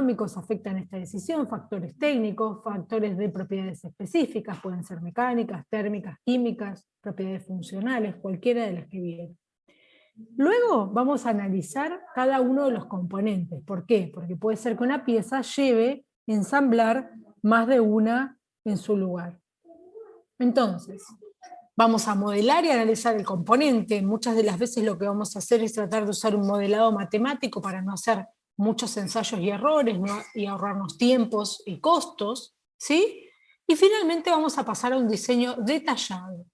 económicos afectan esta decisión, factores técnicos, factores de propiedades específicas, pueden ser mecánicas, térmicas, químicas, propiedades funcionales, cualquiera de las que vienen. Luego vamos a analizar cada uno de los componentes. ¿Por qué? Porque puede ser que una pieza lleve ensamblar más de una en su lugar. Entonces, vamos a modelar y analizar el componente. Muchas de las veces lo que vamos a hacer es tratar de usar un modelado matemático para no hacer muchos ensayos y errores, ¿no? Y ahorrarnos tiempos y costos, ¿sí? Y finalmente vamos a pasar a un diseño detallado.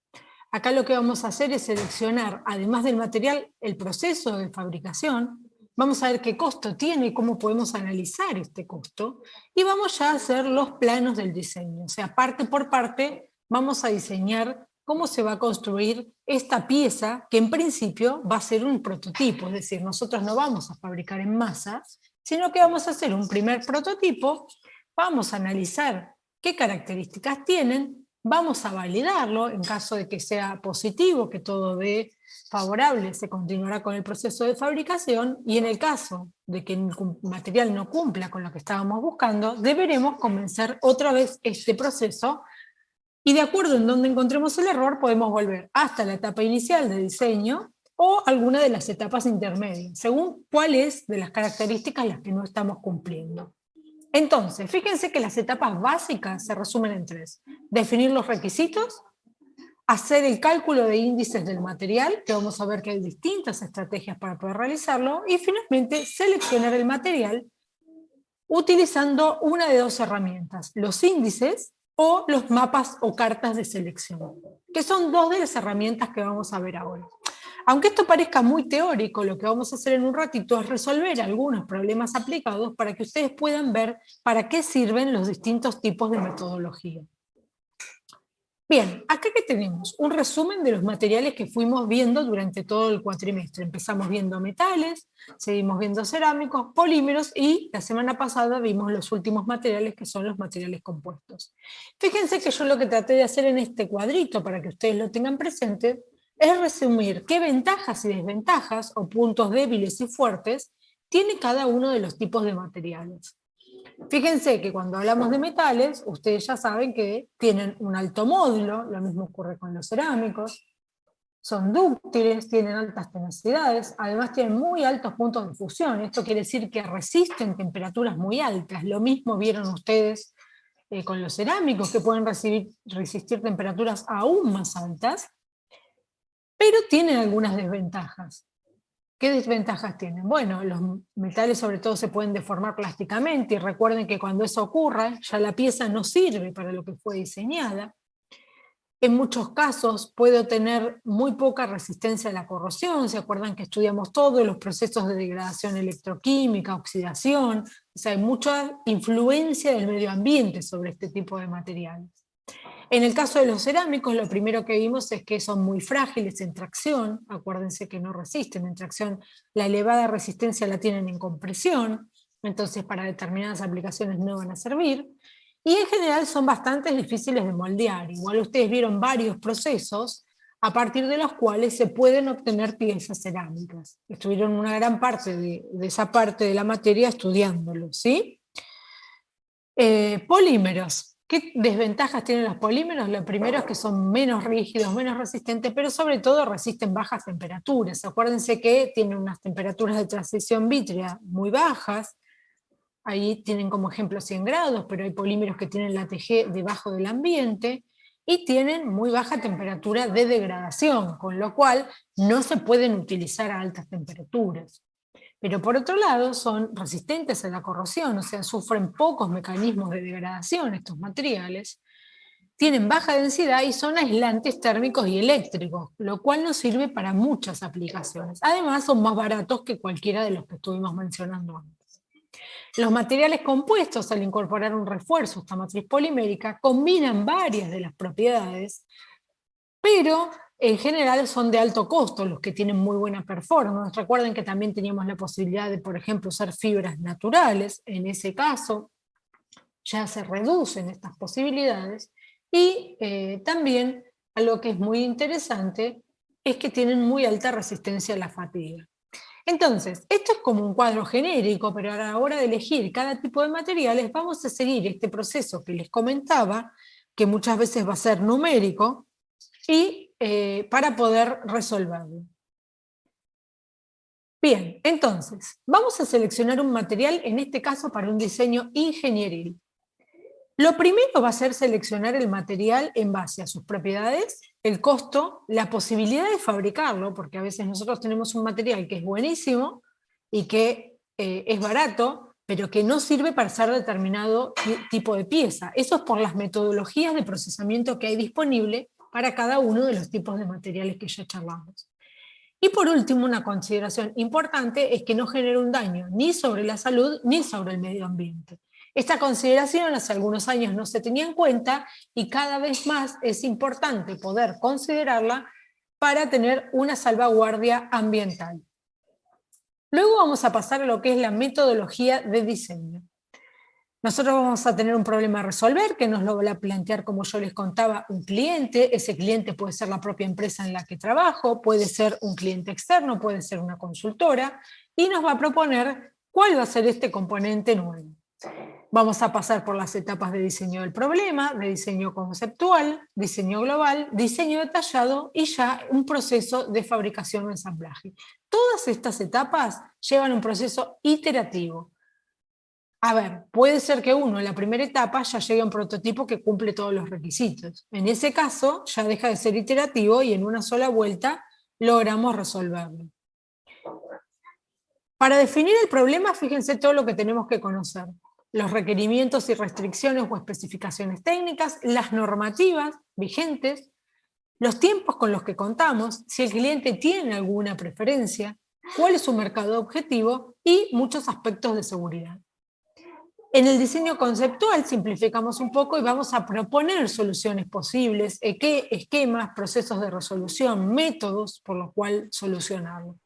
Acá lo que vamos a hacer es seleccionar, además del material, el proceso de fabricación. Vamos a ver qué costo tiene y cómo podemos analizar este costo. Y vamos ya a hacer los planos del diseño. O sea, parte por parte vamos a diseñar cómo se va a construir esta pieza, que en principio va a ser un prototipo. Es decir, nosotros no vamos a fabricar en masa, sino que vamos a hacer un primer prototipo, vamos a analizar qué características tienen, vamos a validarlo en caso de que sea positivo, que todo dé favorable, se continuará con el proceso de fabricación, y en el caso de que el material no cumpla con lo que estábamos buscando, deberemos comenzar otra vez este proceso, y de acuerdo en donde encontremos el error, podemos volver hasta la etapa inicial de diseño o alguna de las etapas intermedias, según cuáles de las características las que no estamos cumpliendo. Entonces, fíjense que las etapas básicas se resumen en tres: definir los requisitos, hacer el cálculo de índices del material, que vamos a ver que hay distintas estrategias para poder realizarlo, y finalmente seleccionar el material utilizando una de dos herramientas: los índices o los mapas o cartas de selección, que son dos de las herramientas que vamos a ver ahora. Aunque esto parezca muy teórico, lo que vamos a hacer en un ratito es resolver algunos problemas aplicados para que ustedes puedan ver para qué sirven los distintos tipos de metodología. Bien, acá que tenemos un resumen de los materiales que fuimos viendo durante todo el cuatrimestre. Empezamos viendo metales, seguimos viendo cerámicos, polímeros, y la semana pasada vimos los últimos materiales, que son los materiales compuestos. Fíjense que yo lo que traté de hacer en este cuadrito, para que ustedes lo tengan presente, es resumir qué ventajas y desventajas, o puntos débiles y fuertes, tiene cada uno de los tipos de materiales. Fíjense que cuando hablamos de metales, ustedes ya saben que tienen un alto módulo, lo mismo ocurre con los cerámicos, son dúctiles, tienen altas tenacidades, además tienen muy altos puntos de fusión. Esto quiere decir que resisten temperaturas muy altas. Lo mismo vieron ustedes con los cerámicos, que pueden resistir temperaturas aún más altas, pero tienen algunas desventajas. ¿Qué desventajas tienen? Bueno, los metales sobre todo se pueden deformar plásticamente, y recuerden que cuando eso ocurra, ya la pieza no sirve para lo que fue diseñada. En muchos casos puede tener muy poca resistencia a la corrosión. ¿Se acuerdan que estudiamos todos los procesos de degradación electroquímica, oxidación? O sea, hay mucha influencia del medio ambiente sobre este tipo de materiales. En el caso de los cerámicos, lo primero que vimos es que son muy frágiles en tracción. Acuérdense que no resisten en tracción, la elevada resistencia la tienen en compresión, entonces para determinadas aplicaciones no van a servir. Y en general son bastante difíciles de moldear. Igual ustedes vieron varios procesos a partir de los cuales se pueden obtener piezas cerámicas. Estuvieron una gran parte de esa parte de la materia estudiándolo, ¿sí? Polímeros. ¿Qué desventajas tienen los polímeros? Lo primero es que son menos rígidos, menos resistentes, pero sobre todo resisten bajas temperaturas. Acuérdense que tienen unas temperaturas de transición vítrea muy bajas. Ahí tienen como ejemplo 100 grados, pero hay polímeros que tienen la TG debajo del ambiente y tienen muy baja temperatura de degradación, con lo cual no se pueden utilizar a altas temperaturas. Pero por otro lado son resistentes a la corrosión, o sea, sufren pocos mecanismos de degradación estos materiales, tienen baja densidad y son aislantes térmicos y eléctricos, lo cual nos sirve para muchas aplicaciones. Además son más baratos que cualquiera de los que estuvimos mencionando antes. Los materiales compuestos, al incorporar un refuerzo a esta matriz polimérica, combinan varias de las propiedades, pero en general son de alto costo los que tienen muy buena performance. Recuerden que también teníamos la posibilidad de, por ejemplo, usar fibras naturales. En ese caso ya se reducen estas posibilidades. Y también algo que es muy interesante es que tienen muy alta resistencia a la fatiga. Entonces, esto es como un cuadro genérico, pero a la hora de elegir cada tipo de materiales vamos a seguir este proceso que les comentaba, que muchas veces va a ser numérico, y para poder resolverlo. Bien, entonces, vamos a seleccionar un material, en este caso para un diseño ingenieril. Lo primero va a ser seleccionar el material en base a sus propiedades, el costo, la posibilidad de fabricarlo, porque a veces nosotros tenemos un material que es buenísimo y que es barato, pero que no sirve para hacer determinado tipo de pieza. Eso es por las metodologías de procesamiento que hay disponible para cada uno de los tipos de materiales que ya charlamos. Y por último, una consideración importante es que no genere un daño ni sobre la salud ni sobre el medio ambiente. Esta consideración hace algunos años no se tenía en cuenta y cada vez más es importante poder considerarla para tener una salvaguardia ambiental. Luego vamos a pasar a lo que es la metodología de diseño. Nosotros vamos a tener un problema a resolver que nos lo va a plantear, como yo les contaba, un cliente. Ese cliente puede ser la propia empresa en la que trabajo, puede ser un cliente externo, puede ser una consultora, y nos va a proponer cuál va a ser este componente nuevo. Vamos a pasar por las etapas de diseño del problema, de diseño conceptual, diseño global, diseño detallado y ya un proceso de fabricación o ensamblaje. Todas estas etapas llevan un proceso iterativo. A ver, puede ser que uno en la primera etapa ya llegue a un prototipo que cumple todos los requisitos. En ese caso, ya deja de ser iterativo y en una sola vuelta logramos resolverlo. Para definir el problema, fíjense todo lo que tenemos que conocer. Los requerimientos y restricciones o especificaciones técnicas, las normativas vigentes, los tiempos con los que contamos, si el cliente tiene alguna preferencia, cuál es su mercado objetivo y muchos aspectos de seguridad. En el diseño conceptual simplificamos un poco y vamos a proponer soluciones posibles, esquemas, procesos de resolución, métodos por los cuales solucionarlo.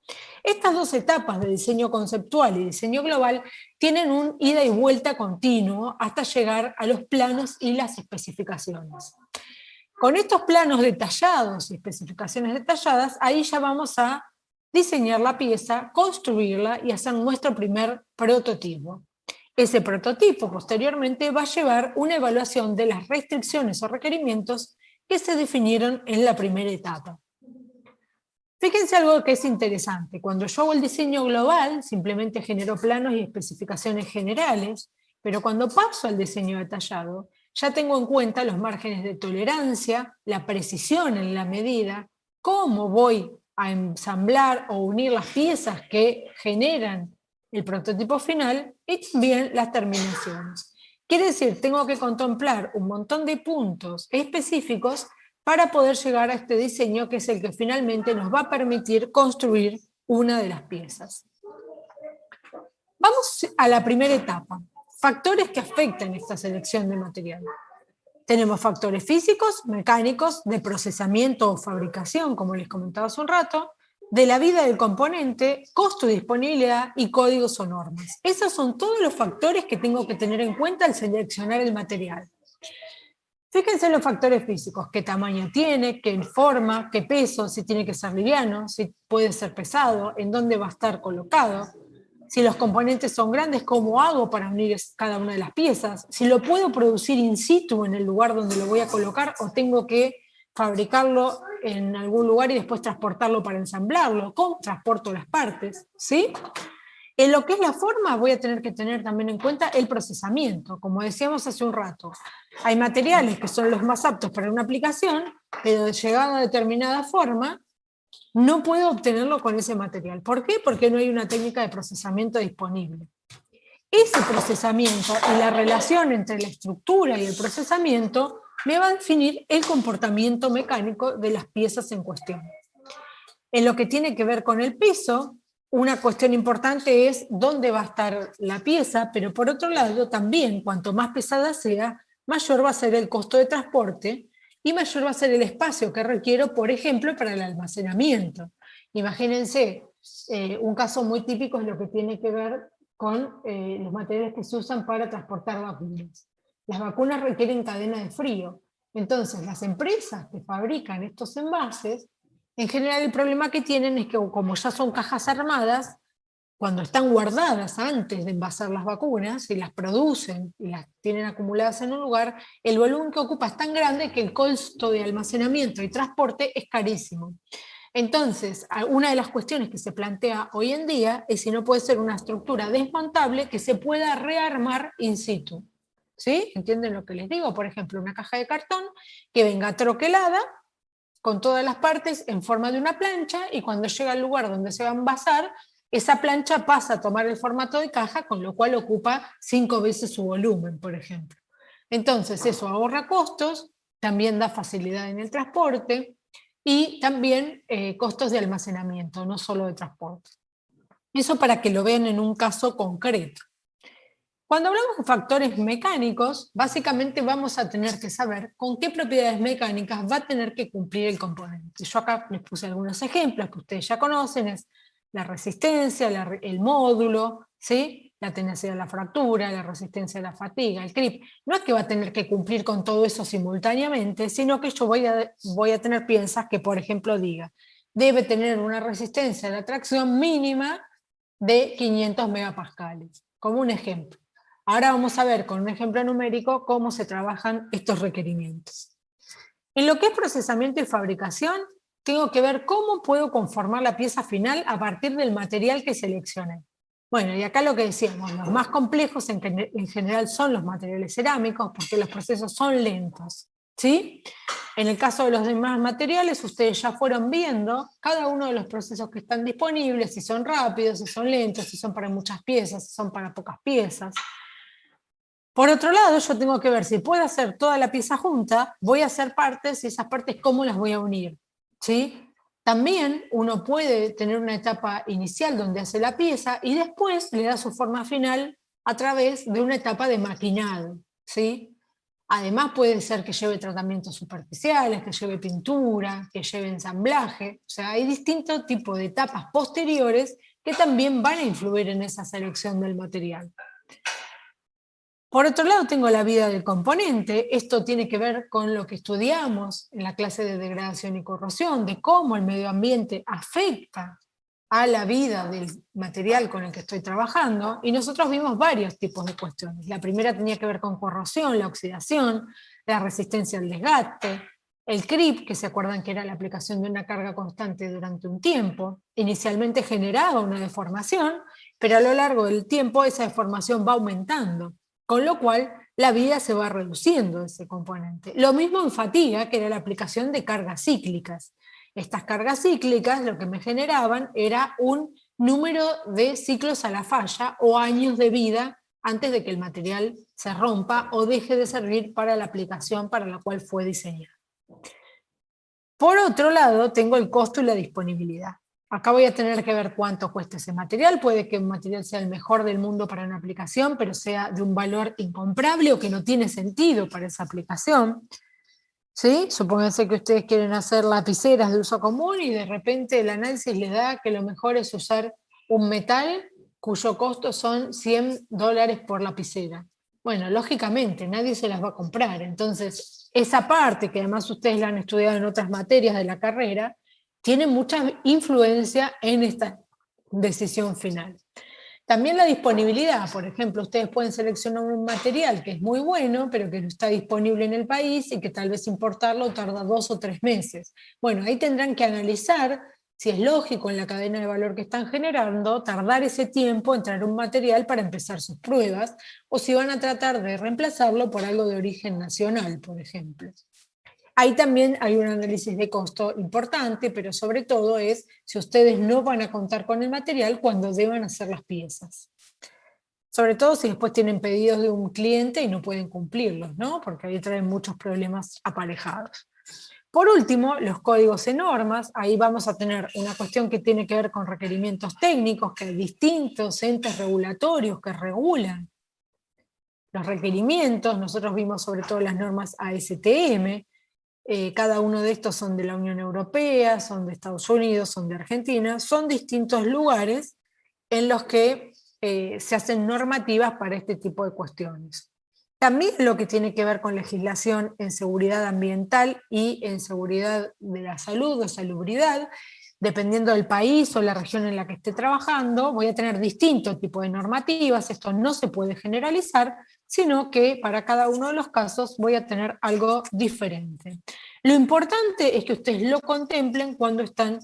Estas dos etapas de diseño conceptual y diseño global tienen un ida y vuelta continuo hasta llegar a los planos y las especificaciones. Con estos planos detallados y especificaciones detalladas, ahí ya vamos a diseñar la pieza, construirla y hacer nuestro primer prototipo. Ese prototipo posteriormente va a llevar una evaluación de las restricciones o requerimientos que se definieron en la primera etapa. Fíjense algo que es interesante. Cuando yo hago el diseño global, simplemente genero planos y especificaciones generales, pero cuando paso al diseño detallado, ya tengo en cuenta los márgenes de tolerancia, la precisión en la medida, cómo voy a ensamblar o unir las piezas que generan el prototipo final y también las terminaciones. Quiere decir, tengo que contemplar un montón de puntos específicos para poder llegar a este diseño que es el que finalmente nos va a permitir construir una de las piezas. Vamos a la primera etapa, factores que afectan esta selección de material. Tenemos factores físicos, mecánicos, de procesamiento o fabricación, como les comentaba hace un rato, de la vida del componente, costo de disponibilidad y códigos o normas. Esos son todos los factores que tengo que tener en cuenta al seleccionar el material. Fíjense en los factores físicos, qué tamaño tiene, qué forma, qué peso, si tiene que ser liviano, si puede ser pesado, en dónde va a estar colocado. Si los componentes son grandes, ¿cómo hago para unir cada una de las piezas? Si lo puedo producir in situ en el lugar donde lo voy a colocar o tengo que fabricarlo en algún lugar y después transportarlo para ensamblarlo. ¿Cómo transporto las partes? ¿Sí? En lo que es la forma, voy a tener que tener también en cuenta el procesamiento. Como decíamos hace un rato, hay materiales que son los más aptos para una aplicación, pero llegado a determinada forma, no puedo obtenerlo con ese material. ¿Por qué? Porque no hay una técnica de procesamiento disponible. Ese procesamiento y la relación entre la estructura y el procesamiento me va a definir el comportamiento mecánico de las piezas en cuestión. En lo que tiene que ver con el peso, una cuestión importante es dónde va a estar la pieza, pero por otro lado también, cuanto más pesada sea, mayor va a ser el costo de transporte y mayor va a ser el espacio que requiero, por ejemplo, para el almacenamiento. Imagínense, un caso muy típico es lo que tiene que ver con los materiales que se usan para transportar vacunas. Las vacunas requieren cadena de frío. Entonces, las empresas que fabrican estos envases, en general el problema que tienen es que como ya son cajas armadas, cuando están guardadas antes de envasar las vacunas, y las producen y las tienen acumuladas en un lugar, el volumen que ocupa es tan grande que el costo de almacenamiento y transporte es carísimo. Entonces, una de las cuestiones que se plantea hoy en día es si no puede ser una estructura desmontable que se pueda rearmar in situ. ¿Sí? ¿Entienden lo que les digo? Por ejemplo, una caja de cartón que venga troquelada con todas las partes en forma de una plancha, y cuando llega al lugar donde se va a envasar, esa plancha pasa a tomar el formato de caja, con lo cual ocupa 5 veces su volumen, por ejemplo. Entonces, eso ahorra costos, también da facilidad en el transporte, y también costos de almacenamiento, no solo de transporte. Eso para que lo vean en un caso concreto. Cuando hablamos de factores mecánicos, básicamente vamos a tener que saber con qué propiedades mecánicas va a tener que cumplir el componente. Yo acá les puse algunos ejemplos que ustedes ya conocen: es la resistencia, el módulo, ¿sí? La tenacidad de la fractura, la resistencia a la fatiga, el grip. No es que va a tener que cumplir con todo eso simultáneamente, sino que yo voy a tener piezas que, por ejemplo, diga, debe tener una resistencia a la tracción mínima de 500 megapascales, como un ejemplo. Ahora vamos a ver con un ejemplo numérico cómo se trabajan estos requerimientos. En lo que es procesamiento y fabricación, tengo que ver cómo puedo conformar la pieza final a partir del material que seleccioné. Bueno, y acá lo que decíamos, los más complejos en general son los materiales cerámicos, porque los procesos son lentos, ¿sí? En el caso de los demás materiales, ustedes ya fueron viendo cada uno de los procesos que están disponibles, si son rápidos, si son lentos, si son para muchas piezas, si son para pocas piezas. Por otro lado, yo tengo que ver si puedo hacer toda la pieza junta, voy a hacer partes, y esas partes cómo las voy a unir, ¿sí? También uno puede tener una etapa inicial donde hace la pieza y después le da su forma final a través de una etapa de maquinado, ¿sí? Además puede ser que lleve tratamientos superficiales, que lleve pintura, que lleve ensamblaje. O sea, hay distintos tipos de etapas posteriores que también van a influir en esa selección del material. Por otro lado, tengo la vida del componente. Esto tiene que ver con lo que estudiamos en la clase de degradación y corrosión, de cómo el medio ambiente afecta a la vida del material con el que estoy trabajando, y nosotros vimos varios tipos de cuestiones. La primera tenía que ver con corrosión, la oxidación, la resistencia al desgaste, el creep, que se acuerdan que era la aplicación de una carga constante durante un tiempo. Inicialmente generaba una deformación, pero a lo largo del tiempo esa deformación va aumentando, con lo cual la vida se va reduciendo de ese componente. Lo mismo en fatiga, que era la aplicación de cargas cíclicas. Estas cargas cíclicas lo que me generaban era un número de ciclos a la falla o años de vida antes de que el material se rompa o deje de servir para la aplicación para la cual fue diseñado. Por otro lado, tengo el costo y la disponibilidad. Acá voy a tener que ver cuánto cuesta ese material. Puede que un material sea el mejor del mundo para una aplicación, pero sea de un valor incomparable o que no tiene sentido para esa aplicación. ¿Sí? Supónganse que ustedes quieren hacer lapiceras de uso común y de repente el análisis les da que lo mejor es usar un metal cuyo costo son $100 por lapicera. Bueno, lógicamente nadie se las va a comprar. Entonces, esa parte, que además ustedes la han estudiado en otras materias de la carrera, tiene mucha influencia en esta decisión final. También la disponibilidad. Por ejemplo, ustedes pueden seleccionar un material que es muy bueno, pero que no está disponible en el país y que tal vez importarlo tarda 2 o 3 meses. Bueno, ahí tendrán que analizar si es lógico en la cadena de valor que están generando tardar ese tiempo en traer un material para empezar sus pruebas, o si van a tratar de reemplazarlo por algo de origen nacional, por ejemplo. Ahí también hay un análisis de costo importante, pero sobre todo es si ustedes no van a contar con el material cuando deban hacer las piezas. Sobre todo si después tienen pedidos de un cliente y no pueden cumplirlos, ¿no? Porque ahí traen muchos problemas aparejados. Por último, los códigos y normas. Ahí vamos a tener una cuestión que tiene que ver con requerimientos técnicos, que hay distintos entes regulatorios que regulan los requerimientos. Nosotros vimos sobre todo las normas ASTM. Cada uno de estos son de la Unión Europea, son de Estados Unidos, son de Argentina, son distintos lugares en los que se hacen normativas para este tipo de cuestiones. También lo que tiene que ver con legislación en seguridad ambiental y en seguridad de la salud o salubridad. dependiendo del país o la región en la que esté trabajando, voy a tener distintos tipos de normativas, esto no se puede generalizar, sino que para cada uno de los casos voy a tener algo diferente. Lo importante es que ustedes lo contemplen cuando están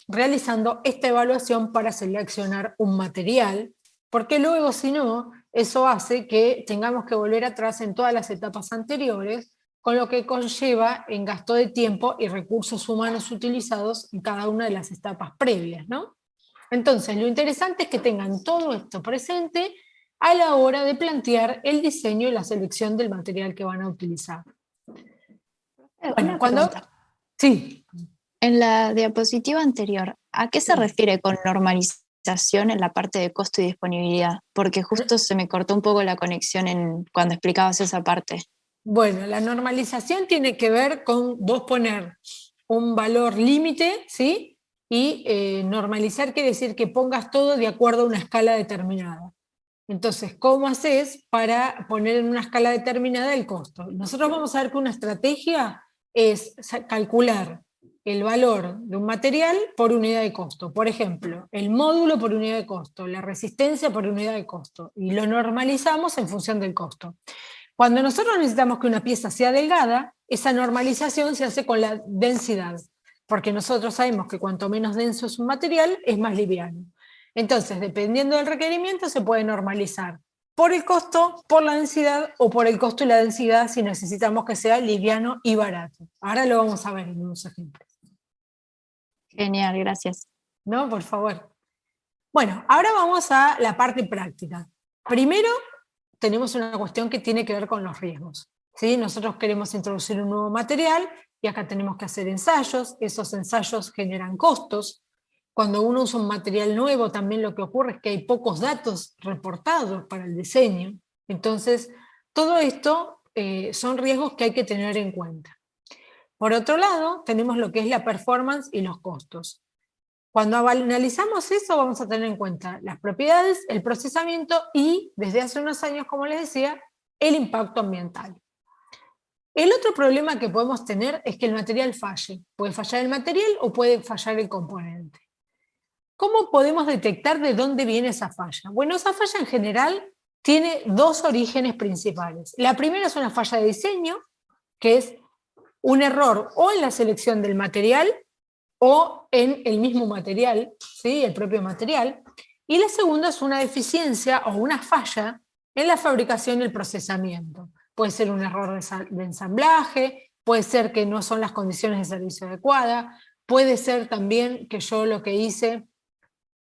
realizando esta evaluación para seleccionar un material, porque luego, si no, eso hace que tengamos que volver atrás en todas las etapas anteriores, con lo que conlleva en gasto de tiempo y recursos humanos utilizados en cada una de las etapas previas, ¿no? Entonces, lo interesante es que tengan todo esto presente a la hora de plantear el diseño y la selección del material que van a utilizar. Bueno, Una pregunta. Sí. En la diapositiva anterior, ¿a qué se refiere con normalización en la parte de costo y disponibilidad? Porque justo se me cortó un poco la conexión cuando explicabas esa parte. Bueno, la normalización tiene que ver con vos poner un valor límite, ¿sí? Y normalizar quiere decir que pongas todo de acuerdo a una escala determinada. Entonces, ¿cómo haces para poner en una escala determinada el costo? Nosotros vamos a ver que una estrategia es calcular el valor de un material por unidad de costo. Por ejemplo, el módulo por unidad de costo, la resistencia por unidad de costo, y lo normalizamos en función del costo. Cuando nosotros necesitamos que una pieza sea delgada, esa normalización se hace con la densidad, porque nosotros sabemos que cuanto menos denso es un material, es más liviano. Entonces, dependiendo del requerimiento, se puede normalizar por el costo, por la densidad o por el costo y la densidad si necesitamos que sea liviano y barato. Ahora lo vamos a ver en unos ejemplos. Genial, gracias. No, por favor. Bueno, ahora vamos a la parte práctica. Primero, tenemos una cuestión que tiene que ver con los riesgos. ¿Sí? Nosotros queremos introducir un nuevo material y acá tenemos que hacer ensayos. Esos ensayos generan costos. Cuando uno usa un material nuevo, también lo que ocurre es que hay pocos datos reportados para el diseño. Entonces, todo esto son riesgos que hay que tener en cuenta. Por otro lado, tenemos lo que es la performance y los costos. Cuando analizamos eso, vamos a tener en cuenta las propiedades, el procesamiento y, desde hace unos años, como les decía, el impacto ambiental. El otro problema que podemos tener es que el material falle. Puede fallar el material o puede fallar el componente. ¿Cómo podemos detectar de dónde viene esa falla? Bueno, esa falla en general tiene dos orígenes principales. La primera es una falla de diseño, que es un error o en la selección del material o en el mismo material, ¿sí? El propio material. Y la segunda es una deficiencia o una falla en la fabricación y el procesamiento. Puede ser un error de ensamblaje, puede ser que no son las condiciones de servicio adecuadas, puede ser también que yo lo que hice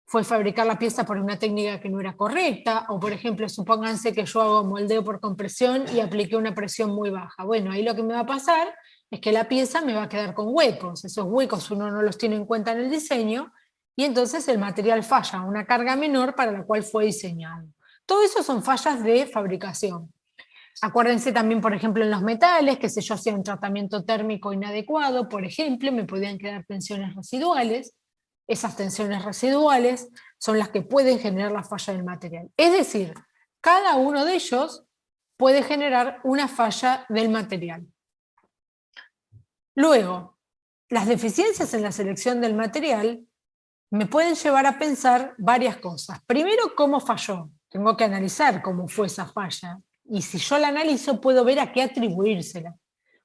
fue fabricar la pieza por una técnica que no era correcta, o por ejemplo, supónganse que yo hago moldeo por compresión y apliqué una presión muy baja. Bueno, ahí lo que me va a pasar es que la pieza me va a quedar con huecos. Esos huecos uno no los tiene en cuenta en el diseño, y entonces el material falla a una carga menor para la cual fue diseñado. Todo eso son fallas de fabricación. Acuérdense también, por ejemplo, en los metales, que si yo hacía un tratamiento térmico inadecuado, por ejemplo, me podían quedar tensiones residuales. Esas tensiones residuales son las que pueden generar la falla del material. Es decir, cada uno de ellos puede generar una falla del material. Luego, las deficiencias en la selección del material me pueden llevar a pensar varias cosas. Primero, ¿cómo falló? Tengo que analizar cómo fue esa falla. Y si yo la analizo, puedo ver a qué atribuírsela.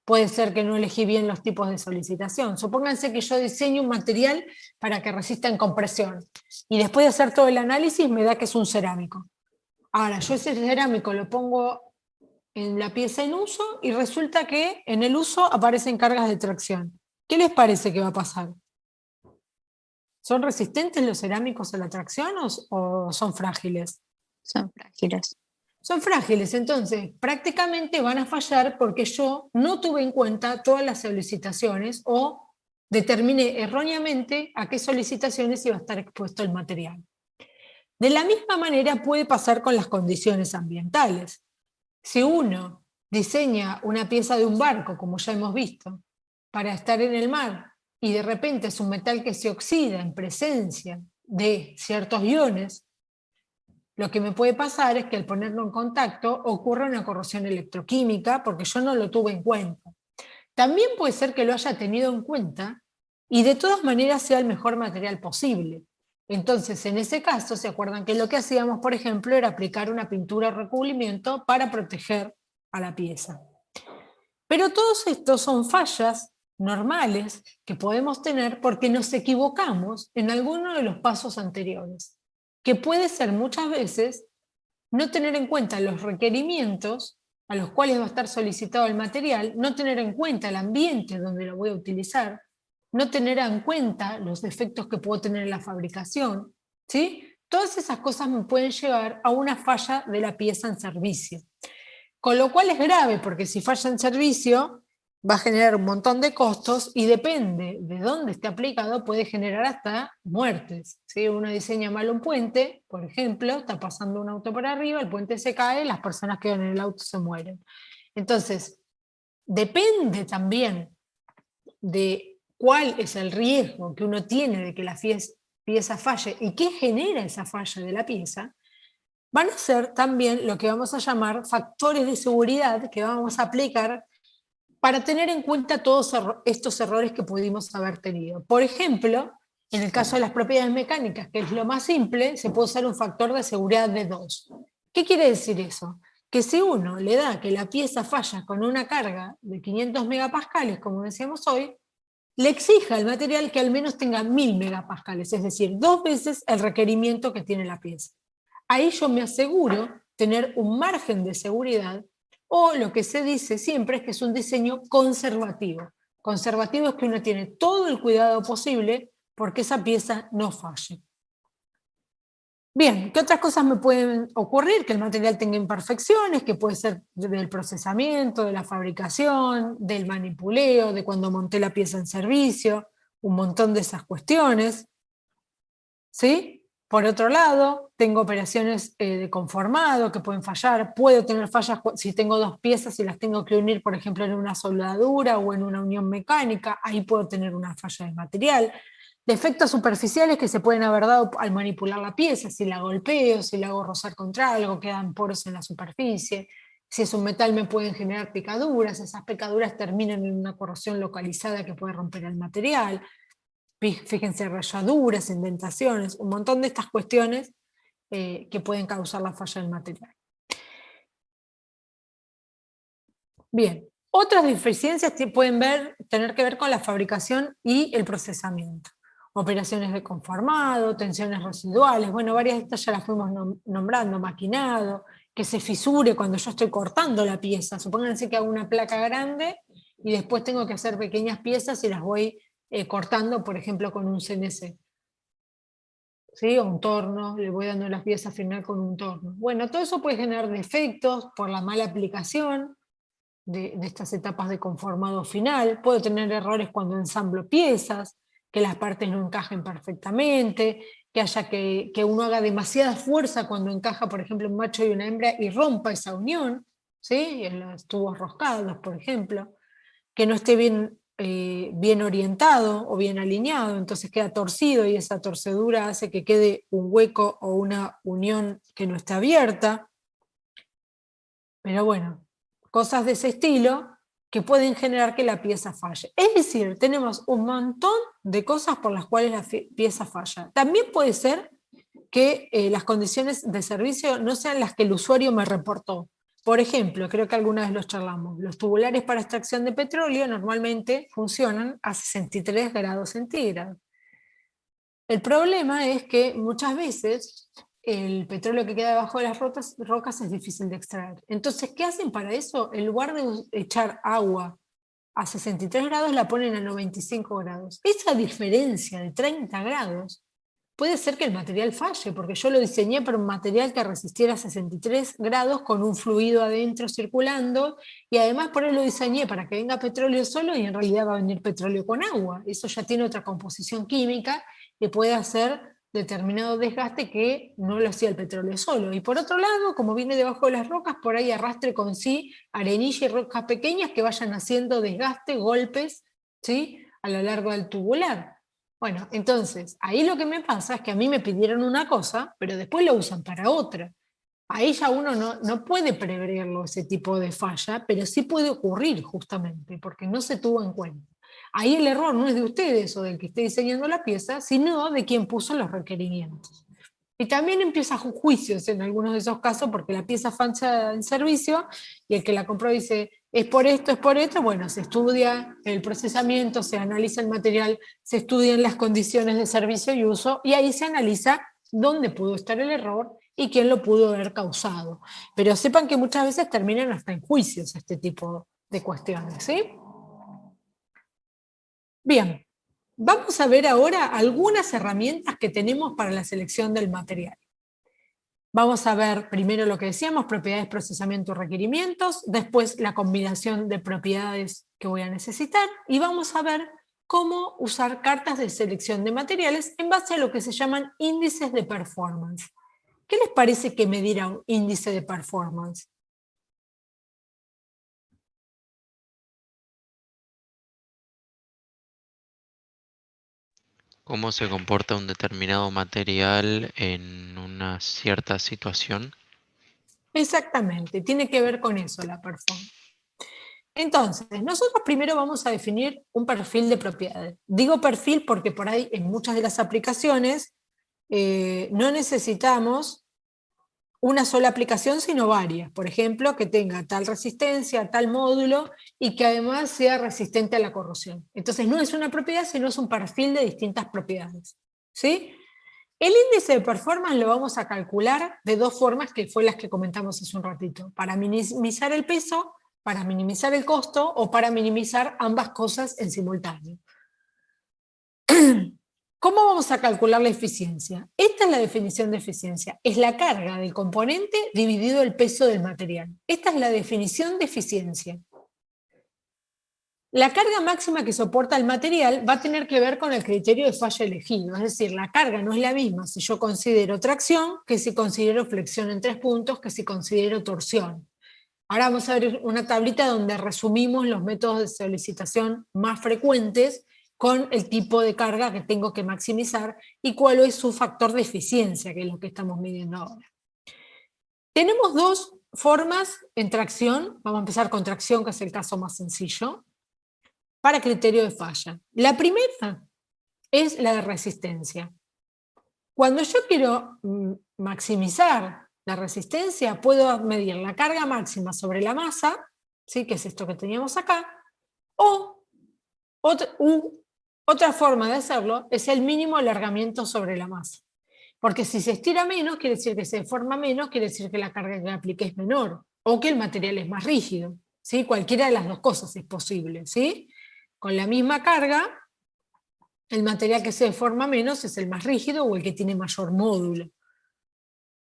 Puede ser que no elegí bien los tipos de solicitación. Supónganse que yo diseño un material para que resista en compresión. Y después de hacer todo el análisis me da que es un cerámico. Ahora, yo ese cerámico lo pongo en la pieza en uso y resulta que en el uso aparecen cargas de tracción. ¿Qué les parece que va a pasar? ¿Son resistentes los cerámicos a la tracción o son frágiles? Son frágiles. Son frágiles, entonces prácticamente van a fallar porque yo no tuve en cuenta todas las solicitaciones o determiné erróneamente a qué solicitaciones iba a estar expuesto el material. De la misma manera puede pasar con las condiciones ambientales. Si uno diseña una pieza de un barco, como ya hemos visto, para estar en el mar, y de repente es un metal que se oxida en presencia de ciertos iones, lo que me puede pasar es que al ponerlo en contacto ocurra una corrosión electroquímica porque yo no lo tuve en cuenta. También puede ser que lo haya tenido en cuenta, y de todas maneras sea el mejor material posible. Entonces, en ese caso, ¿se acuerdan que lo que hacíamos, por ejemplo, era aplicar una pintura de recubrimiento para proteger a la pieza? Pero todos estos son fallas normales que podemos tener porque nos equivocamos en alguno de los pasos anteriores, que puede ser muchas veces no tener en cuenta los requerimientos a los cuales va a estar solicitado el material, no tener en cuenta el ambiente donde lo voy a utilizar, no tener en cuenta los defectos que puedo tener en la fabricación, ¿sí? Todas esas cosas me pueden llevar a una falla de la pieza en servicio. Con lo cual es grave, porque si falla en servicio, va a generar un montón de costos y depende de dónde esté aplicado, puede generar hasta muertes. Si uno diseña mal un puente, por ejemplo, está pasando un auto por arriba, el puente se cae, las personas que van en el auto se mueren. Entonces, depende también de cuál es el riesgo que uno tiene de que la pieza falle y qué genera esa falla de la pieza, van a ser también lo que vamos a llamar factores de seguridad que vamos a aplicar para tener en cuenta todos estos errores que pudimos haber tenido. Por ejemplo, en el caso de las propiedades mecánicas, que es lo más simple, se puede usar un factor de seguridad de 2. ¿Qué quiere decir eso? Que si uno le da que la pieza falla con una carga de 500 megapascales, como decíamos hoy, le exija al material que al menos tenga 1000 megapascales, es decir, 2 veces el requerimiento que tiene la pieza. Ahí yo me aseguro tener un margen de seguridad, o lo que se dice siempre es que es un diseño conservativo. Conservativo es que uno tiene todo el cuidado posible porque esa pieza no falle. Bien, ¿qué otras cosas me pueden ocurrir? Que el material tenga imperfecciones, que puede ser del procesamiento, de la fabricación, del manipuleo, de cuando monté la pieza en servicio, un montón de esas cuestiones. ¿Sí? Por otro lado, tengo operaciones de conformado que pueden fallar. Puedo tener fallas si tengo 2 piezas y las tengo que unir, por ejemplo, en una soldadura o en una unión mecánica. Ahí puedo tener una falla de material. Defectos superficiales que se pueden haber dado al manipular la pieza. Si la golpeo, si la hago rozar contra algo, quedan poros en la superficie. Si es un metal me pueden generar picaduras. Esas picaduras terminan en una corrosión localizada que puede romper el material. Fíjense, rayaduras, indentaciones, un montón de estas cuestiones que pueden causar la falla del material. Bien, otras deficiencias pueden tener que ver con la fabricación y el procesamiento. Operaciones de conformado, tensiones residuales, bueno, varias de estas ya las fuimos nombrando, maquinado, que se fisure cuando yo estoy cortando la pieza. Supónganse que hago una placa grande y después tengo que hacer pequeñas piezas y las voy cortando, por ejemplo, con un CNC. ¿Sí? O un torno, le voy dando las piezas final con un torno. Bueno, todo eso puede generar defectos por la mala aplicación de estas etapas de conformado final. Puedo tener errores cuando ensamblo piezas, que las partes no encajen perfectamente, que haya que uno haga demasiada fuerza cuando encaja, por ejemplo, un macho y una hembra y rompa esa unión, ¿sí? En los tubos roscados, por ejemplo, que no esté bien orientado o bien alineado, entonces queda torcido y esa torcedura hace que quede un hueco o una unión que no está abierta. Pero bueno, cosas de ese estilo que pueden generar que la pieza falle. Es decir, tenemos un montón de cosas por las cuales la pieza falla. También puede ser que las condiciones de servicio no sean las que el usuario me reportó. Por ejemplo, creo que alguna vez los charlamos, los tubulares para extracción de petróleo normalmente funcionan a 63 grados centígrados. El problema es que muchas veces el petróleo que queda debajo de las rocas es difícil de extraer. Entonces, ¿qué hacen para eso? En lugar de echar agua a 63 grados, la ponen a 95 grados. Esa diferencia de 30 grados puede ser que el material falle, porque yo lo diseñé para un material que resistiera a 63 grados con un fluido adentro circulando, y además por eso lo diseñé para que venga petróleo solo y en realidad va a venir petróleo con agua. Eso ya tiene otra composición química que puede hacer determinado desgaste que no lo hacía el petróleo solo. Y por otro lado, como viene debajo de las rocas, por ahí arrastre con sí arenilla y rocas pequeñas que vayan haciendo desgaste, golpes, ¿sí? A lo largo del tubular. Bueno, entonces, ahí lo que me pasa es que a mí me pidieron una cosa, pero después lo usan para otra. Ahí ya uno no puede preverlo ese tipo de falla, pero sí puede ocurrir justamente, porque no se tuvo en cuenta. Ahí el error no es de ustedes o del que esté diseñando la pieza, sino de quien puso los requerimientos. Y también empieza juicios en algunos de esos casos, porque la pieza falta en servicio y el que la compró dice, es por esto, bueno, se estudia el procesamiento, se analiza el material, se estudian las condiciones de servicio y uso, y ahí se analiza dónde pudo estar el error y quién lo pudo haber causado. Pero sepan que muchas veces terminan hasta en juicios este tipo de cuestiones, ¿sí? Bien, vamos a ver ahora algunas herramientas que tenemos para la selección del material. Vamos a ver primero lo que decíamos, propiedades, procesamiento y requerimientos, después la combinación de propiedades que voy a necesitar, y vamos a ver cómo usar cartas de selección de materiales en base a lo que se llaman índices de performance. ¿Qué les parece que medirá un índice de performance? ¿Cómo se comporta un determinado material en una cierta situación? Exactamente, tiene que ver con eso la performance. Entonces, nosotros primero vamos a definir un perfil de propiedades. Digo perfil porque por ahí en muchas de las aplicaciones no necesitamos una sola aplicación, sino varias. Por ejemplo, que tenga tal resistencia, tal módulo, y que además sea resistente a la corrosión. Entonces no es una propiedad, sino es un perfil de distintas propiedades. ¿Sí? El índice de performance lo vamos a calcular de dos formas, que fue las que comentamos hace un ratito. Para minimizar el peso, para minimizar el costo, o para minimizar ambas cosas en simultáneo. ¿Cómo vamos a calcular la eficiencia? Esta es la definición de eficiencia. Es la carga del componente dividido el peso del material. Esta es la definición de eficiencia. La carga máxima que soporta el material va a tener que ver con el criterio de falla elegido. Es decir, la carga no es la misma si yo considero tracción que si considero flexión en 3 puntos, que si considero torsión. Ahora vamos a ver una tablita donde resumimos los métodos de solicitación más frecuentes con el tipo de carga que tengo que maximizar y cuál es su factor de eficiencia, que es lo que estamos midiendo ahora. Tenemos dos formas en tracción. Vamos a empezar con tracción, que es el caso más sencillo, para criterio de falla. La primera es la de resistencia. Cuando yo quiero maximizar la resistencia, puedo medir la carga máxima sobre la masa, ¿sí? Que es esto que teníamos acá, o otra forma de hacerlo es el mínimo alargamiento sobre la masa. Porque si se estira menos, quiere decir que se deforma menos, quiere decir que la carga que aplique es menor, o que el material es más rígido. ¿Sí? Cualquiera de las dos cosas es posible. ¿Sí? Con la misma carga, el material que se deforma menos es el más rígido o el que tiene mayor módulo.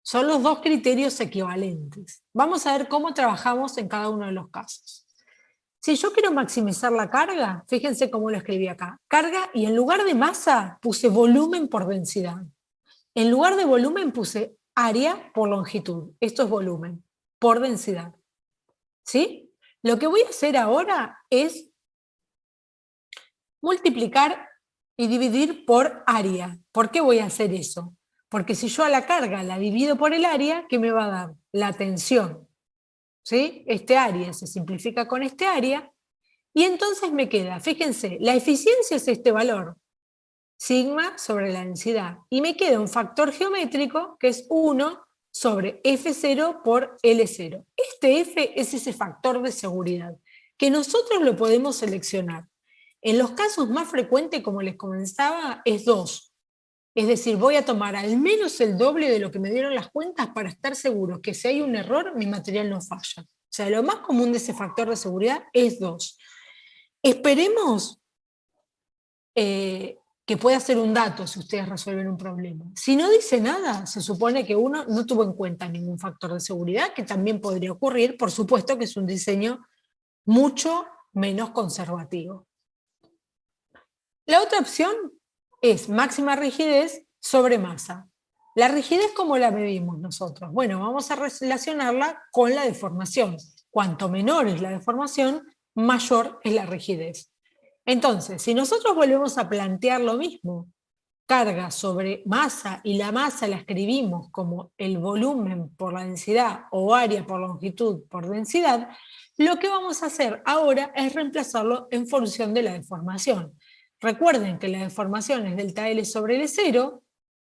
Son los dos criterios equivalentes. Vamos a ver cómo trabajamos en cada uno de los casos. Si yo quiero maximizar la carga, fíjense cómo lo escribí acá. Carga, y en lugar de masa puse volumen por densidad. En lugar de volumen puse área por longitud. Esto es volumen por densidad. ¿Sí? Lo que voy a hacer ahora es multiplicar y dividir por área. ¿Por qué voy a hacer eso? Porque si yo a la carga la divido por el área, ¿qué me va a dar? La tensión. ¿Sí? Este área se simplifica con este área, y entonces me queda, fíjense, la eficiencia es este valor, sigma sobre la densidad, y me queda un factor geométrico que es 1 sobre F0 por L0. Este F es ese factor de seguridad, que nosotros lo podemos seleccionar. En los casos más frecuentes, como les comentaba, es 2. Es decir, voy a tomar al menos el doble de lo que me dieron las cuentas para estar seguro que si hay un error, mi material no falla. O sea, lo más común de ese factor de seguridad es 2. Esperemos que pueda ser un dato si ustedes resuelven un problema. Si no dice nada, se supone que uno no tuvo en cuenta ningún factor de seguridad, que también podría ocurrir. Por supuesto que es un diseño mucho menos conservativo. La otra opción es máxima rigidez sobre masa. La rigidez, ¿cómo la medimos nosotros? Bueno, vamos a relacionarla con la deformación. Cuanto menor es la deformación, mayor es la rigidez. Entonces, si nosotros volvemos a plantear lo mismo, carga sobre masa y la masa la escribimos como el volumen por la densidad o área por longitud por densidad, lo que vamos a hacer ahora es reemplazarlo en función de la deformación. Recuerden que la deformación es delta L sobre L0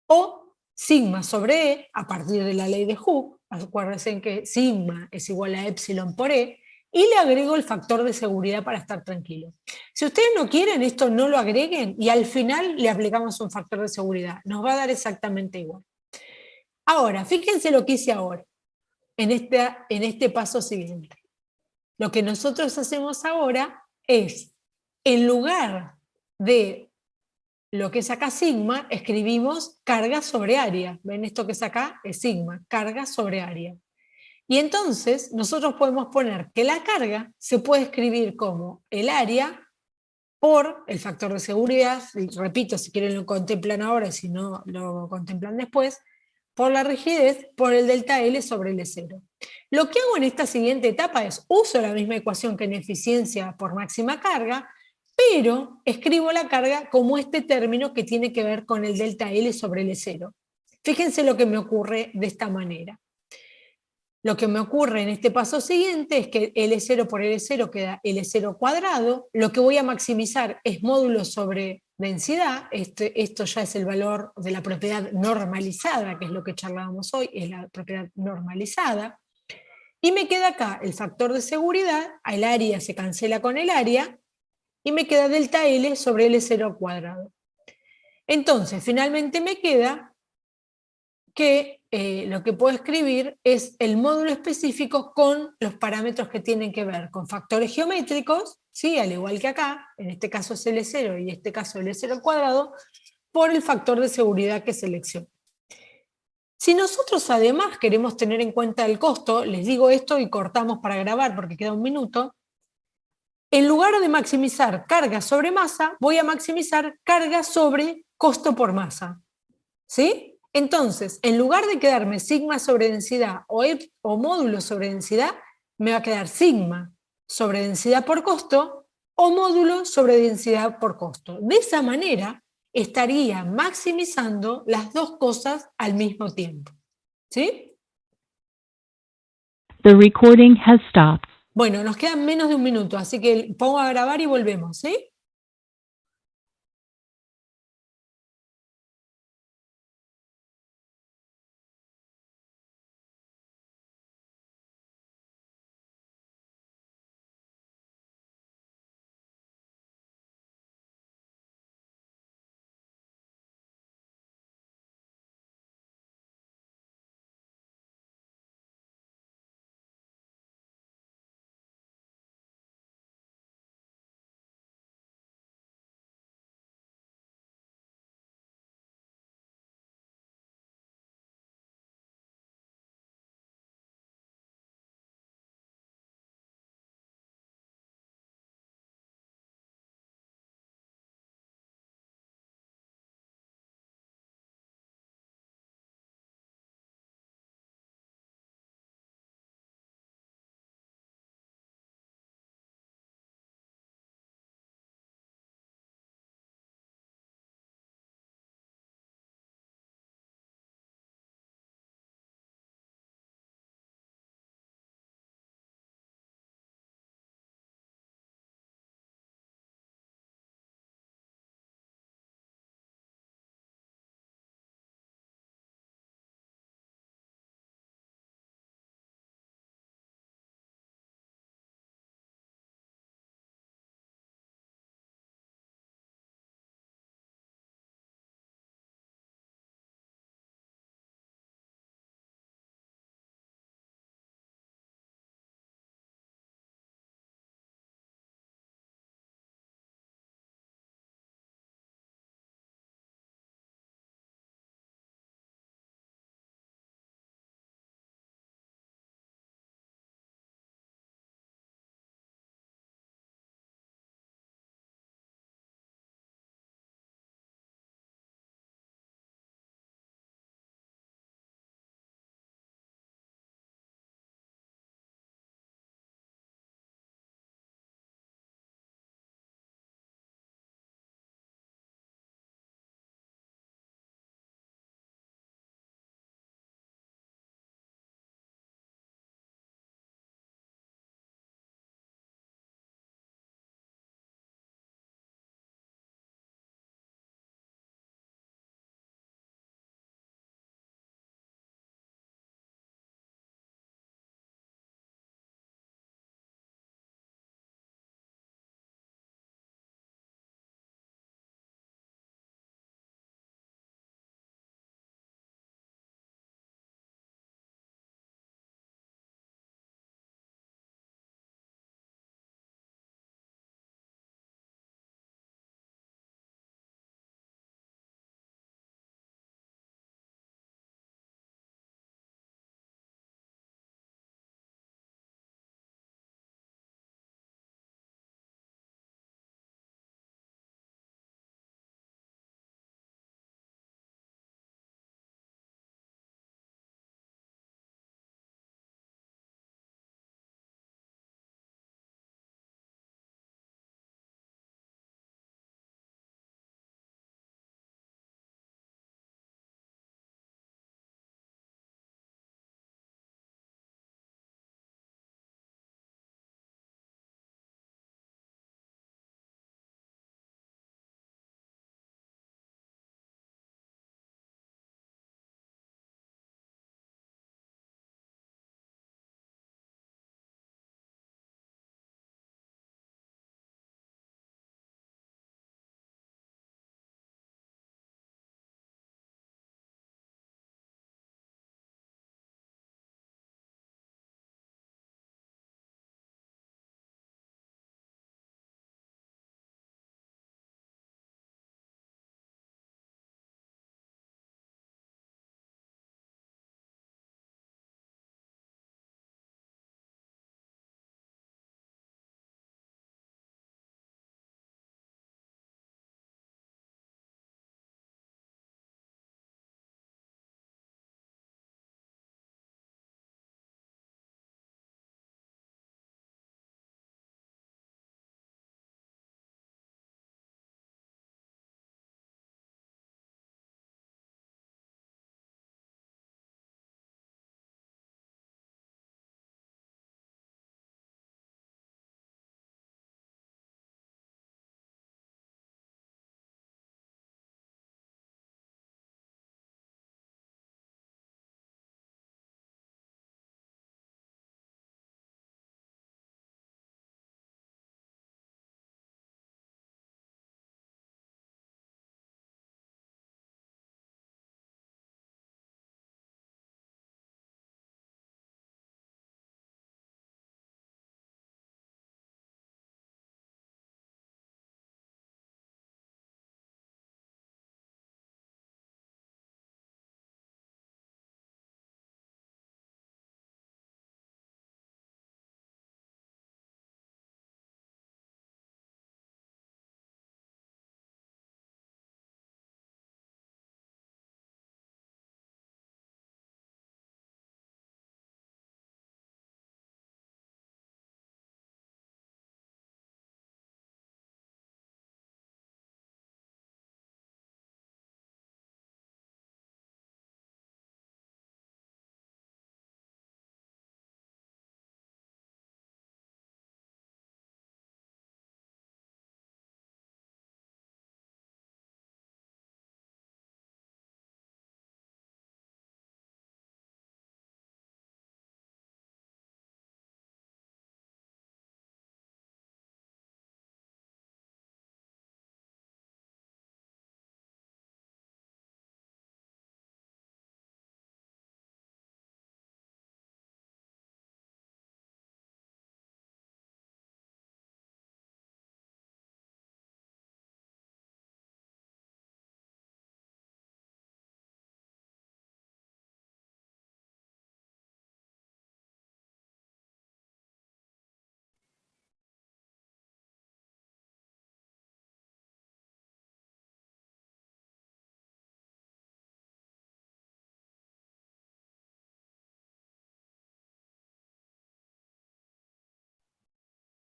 o sigma sobre E a partir de la ley de Hooke. Acuérdense que sigma es igual a epsilon por E, y le agrego el factor de seguridad para estar tranquilo. Si ustedes no quieren, esto no lo agreguen y al final le aplicamos un factor de seguridad. Nos va a dar exactamente igual. Ahora, fíjense lo que hice ahora, en este paso siguiente. Lo que nosotros hacemos ahora es, en lugar de lo que es acá sigma, escribimos carga sobre área. ¿Ven? Esto que es acá es sigma, carga sobre área. Y entonces nosotros podemos poner que la carga se puede escribir como el área por el factor de seguridad, y repito, si quieren lo contemplan ahora, si no lo contemplan después, por la rigidez, por el delta L sobre L0. Lo que hago en esta siguiente etapa es, uso la misma ecuación que en eficiencia por máxima carga, pero escribo la carga como este término que tiene que ver con el delta L sobre L0. Fíjense lo que me ocurre de esta manera. Lo que me ocurre en este paso siguiente es que L0 por L0 queda L0 cuadrado. Lo que voy a maximizar es módulo sobre densidad. Esto ya es el valor de la propiedad normalizada, que es lo que charlábamos hoy, es la propiedad normalizada. Y me queda acá el factor de seguridad, el área se cancela con el área, y me queda delta L sobre L0 cuadrado. Entonces, finalmente me queda que lo que puedo escribir es el módulo específico con los parámetros que tienen que ver con factores geométricos, ¿sí? Al igual que acá, en este caso es L0 y en este caso L0 al cuadrado, por el factor de seguridad que selecciono. Si nosotros además queremos tener en cuenta el costo, les digo esto y cortamos para grabar porque queda un minuto, en lugar de maximizar carga sobre masa, voy a maximizar carga sobre costo por masa. ¿Sí? Entonces, en lugar de quedarme sigma sobre densidad o módulo sobre densidad, me va a quedar sigma sobre densidad por costo o módulo sobre densidad por costo. De esa manera, estaría maximizando las dos cosas al mismo tiempo. ¿Sí? The recording has stopped. Bueno, nos quedan menos de un minuto, así que pongo a grabar y volvemos, ¿sí?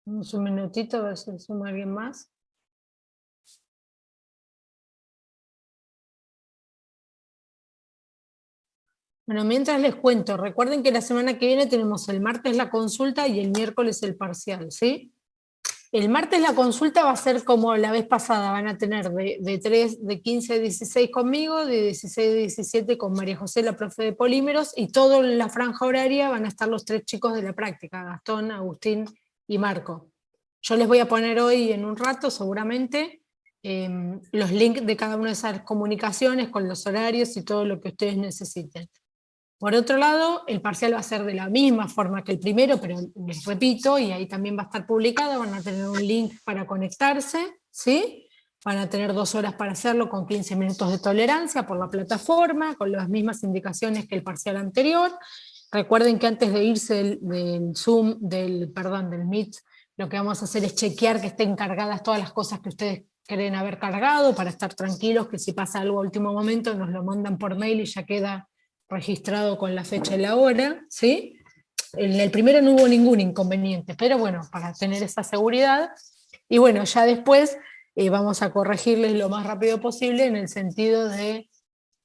Vamos un minutito a ver si suma alguien más. Bueno, mientras les cuento, recuerden que la semana que viene tenemos el martes la consulta y el miércoles el parcial, ¿sí? El martes la consulta va a ser como la vez pasada, van a tener de 15 a 16 conmigo, de 16 a 17 con María José, la profe de polímeros, y todo en la franja horaria van a estar los 3 chicos de la práctica, Gastón, Agustín y Marco. Yo les voy a poner hoy en un rato seguramente los links de cada una de esas comunicaciones con los horarios y todo lo que ustedes necesiten. Por otro lado, el parcial va a ser de la misma forma que el primero, pero les repito, y ahí también va a estar publicado, van a tener un link para conectarse, ¿sí? Van a tener 2 horas para hacerlo con 15 minutos de tolerancia por la plataforma, con las mismas indicaciones que el parcial anterior. Recuerden que antes de irse del Zoom, del Meet, lo que vamos a hacer es chequear que estén cargadas todas las cosas que ustedes creen haber cargado, para estar tranquilos que si pasa algo a último momento nos lo mandan por mail y ya queda registrado con la fecha y la hora, ¿sí? En el primero no hubo ningún inconveniente, pero bueno, para tener esa seguridad. Y bueno, ya después vamos a corregirles lo más rápido posible en el sentido de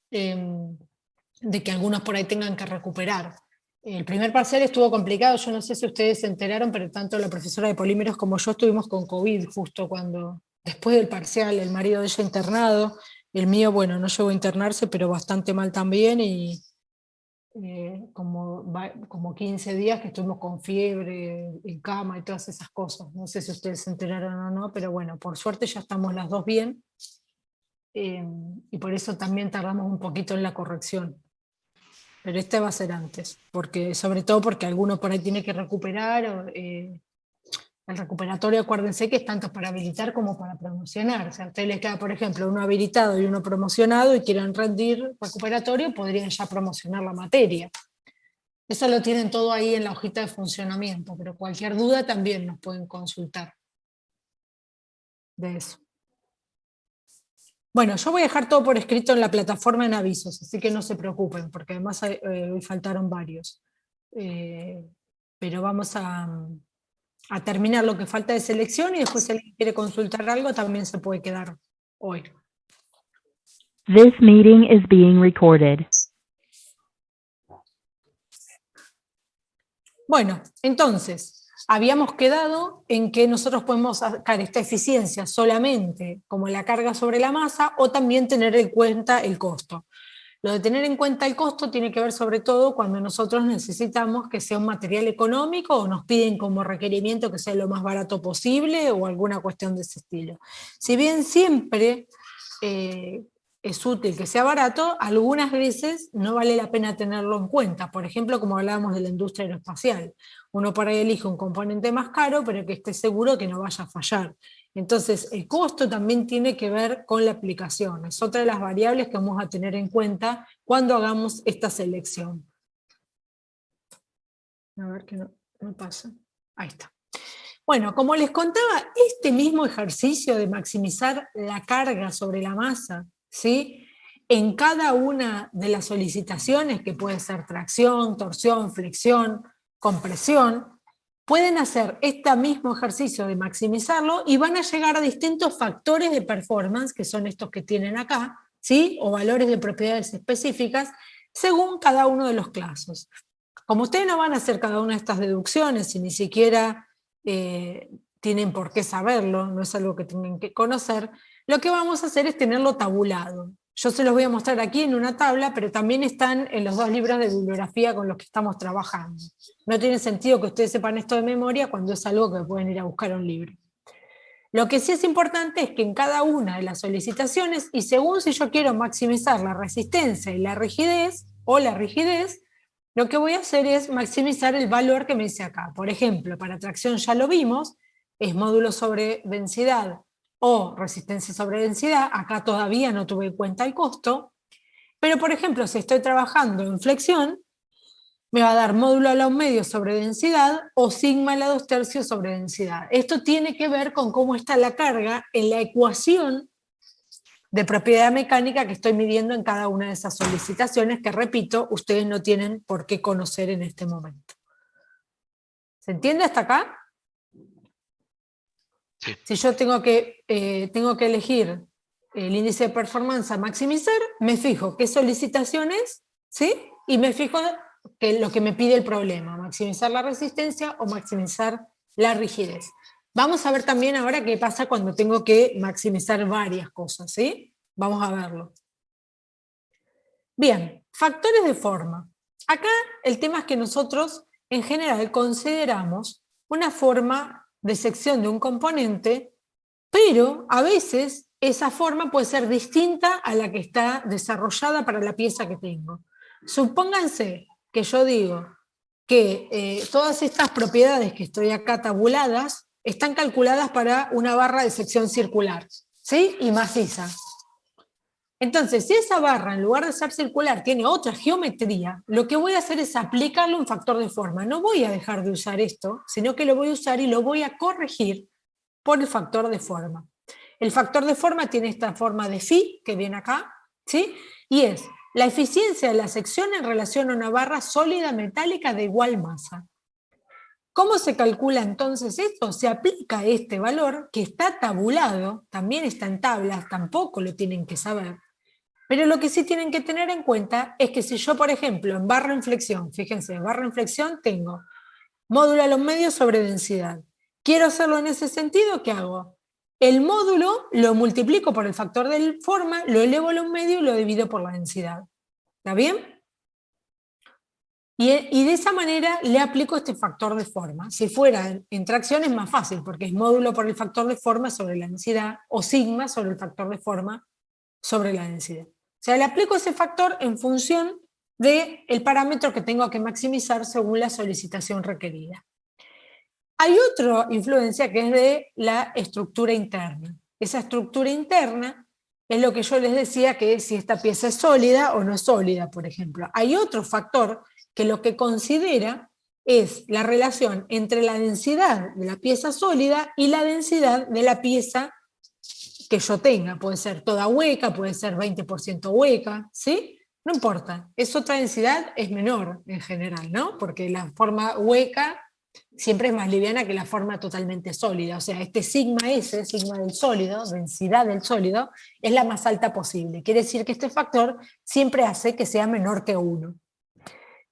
que algunos por ahí tengan que recuperar. El primer parcial estuvo complicado, yo no sé si ustedes se enteraron, pero tanto la profesora de polímeros como yo estuvimos con COVID justo cuando, después del parcial, el marido de ella internado, el mío, bueno, no llegó a internarse, pero bastante mal también, y como 15 días que estuvimos con fiebre, en cama y todas esas cosas. No sé si ustedes se enteraron o no, pero bueno, por suerte ya estamos las dos bien, y por eso también tardamos un poquito en la corrección. Pero este va a ser antes, porque, sobre todo porque alguno por ahí tiene que recuperar. El recuperatorio, acuérdense que es tanto para habilitar como para promocionar. O sea, a ustedes les queda, por ejemplo, uno habilitado y uno promocionado y quieren rendir recuperatorio, podrían ya promocionar la materia. Eso lo tienen todo ahí en la hojita de funcionamiento, pero cualquier duda también nos pueden consultar de eso. Bueno, yo voy a dejar todo por escrito en la plataforma en avisos, así que no se preocupen, porque además hoy faltaron varios. Pero vamos a terminar lo que falta de selección, y después si alguien quiere consultar algo también se puede quedar hoy. This meeting is being recorded. Bueno, entonces, habíamos quedado en que nosotros podemos sacar esta eficiencia solamente como la carga sobre la masa, o también tener en cuenta el costo. Lo de tener en cuenta el costo tiene que ver sobre todo cuando nosotros necesitamos que sea un material económico, o nos piden como requerimiento que sea lo más barato posible, o alguna cuestión de ese estilo. Si bien siempre es útil que sea barato, algunas veces no vale la pena tenerlo en cuenta. Por ejemplo, como hablábamos de la industria aeroespacial. Uno por ahí elige un componente más caro, pero que esté seguro que no vaya a fallar. Entonces, el costo también tiene que ver con la aplicación. Es otra de las variables que vamos a tener en cuenta cuando hagamos esta selección. A ver que no pasa. Ahí está. Bueno, como les contaba, este mismo ejercicio de maximizar la carga sobre la masa, ¿sí?, en cada una de las solicitaciones, que puede ser tracción, torsión, flexión, compresión, pueden hacer este mismo ejercicio de maximizarlo y van a llegar a distintos factores de performance, que son estos que tienen acá, ¿sí?, o valores de propiedades específicas, según cada uno de los casos. Como ustedes no van a hacer cada una de estas deducciones y ni siquiera tienen por qué saberlo, no es algo que tienen que conocer, lo que vamos a hacer es tenerlo tabulado. Yo se los voy a mostrar aquí en una tabla, pero también están en los 2 libros de bibliografía con los que estamos trabajando. No tiene sentido que ustedes sepan esto de memoria cuando es algo que pueden ir a buscar un libro. Lo que sí es importante es que en cada una de las solicitaciones, y según si yo quiero maximizar la resistencia y la rigidez, o la rigidez, lo que voy a hacer es maximizar el valor que me dice acá. Por ejemplo, para tracción ya lo vimos, es módulo sobre densidad o resistencia sobre densidad. Acá todavía no tuve en cuenta el costo, pero por ejemplo, si estoy trabajando en flexión, me va a dar módulo a la 1/2 sobre densidad o sigma a la 2/3 sobre densidad. Esto tiene que ver con cómo está la carga en la ecuación de propiedad mecánica que estoy midiendo en cada una de esas solicitaciones, que repito, ustedes no tienen por qué conocer en este momento. ¿Se entiende hasta acá? Sí. Si yo tengo que elegir el índice de performance a maximizar, me fijo qué solicitaciones, ¿sí? Y me fijo lo que me pide el problema, maximizar la resistencia o maximizar la rigidez. Vamos a ver también ahora qué pasa cuando tengo que maximizar varias cosas, ¿sí? Vamos a verlo. Bien, factores de forma. Acá el tema es que nosotros en general consideramos una forma de sección de un componente, pero a veces esa forma puede ser distinta a la que está desarrollada para la pieza que tengo. Supónganse que yo digo que todas estas propiedades que estoy acá tabuladas están calculadas para una barra de sección circular, ¿sí? Y maciza. Entonces, si esa barra, en lugar de ser circular, tiene otra geometría, lo que voy a hacer es aplicarle un factor de forma. No voy a dejar de usar esto, sino que lo voy a usar y lo voy a corregir por el factor de forma. El factor de forma tiene esta forma de phi, que viene acá, ¿sí? Y es la eficiencia de la sección en relación a una barra sólida metálica de igual masa. ¿Cómo se calcula entonces esto? Se aplica este valor que está tabulado, también está en tablas, tampoco lo tienen que saber. Pero lo que sí tienen que tener en cuenta es que si yo, por ejemplo, en barra inflexión, fíjense, en barra inflexión tengo módulo a los medios sobre densidad. Quiero hacerlo en ese sentido, ¿qué hago? El módulo lo multiplico por el factor de forma, lo elevo a los medios y lo divido por la densidad. ¿Está bien? Y de esa manera le aplico este factor de forma. Si fuera en tracción es más fácil, porque es módulo por el factor de forma sobre la densidad, o sigma sobre el factor de forma sobre la densidad. O sea, le aplico ese factor en función del parámetro que tengo que maximizar según la solicitación requerida. Hay otra influencia que es de la estructura interna. Esa estructura interna es lo que yo les decía, que si esta pieza es sólida o no es sólida, por ejemplo. Hay otro factor que lo que considera es la relación entre la densidad de la pieza sólida y la densidad de la pieza que yo tenga. Puede ser toda hueca, puede ser 20% hueca, ¿sí? No importa, es otra densidad, es menor en general, ¿no? Porque la forma hueca siempre es más liviana que la forma totalmente sólida. O sea, este sigma S, sigma del sólido, densidad del sólido, es la más alta posible. Quiere decir que este factor siempre hace que sea menor que 1.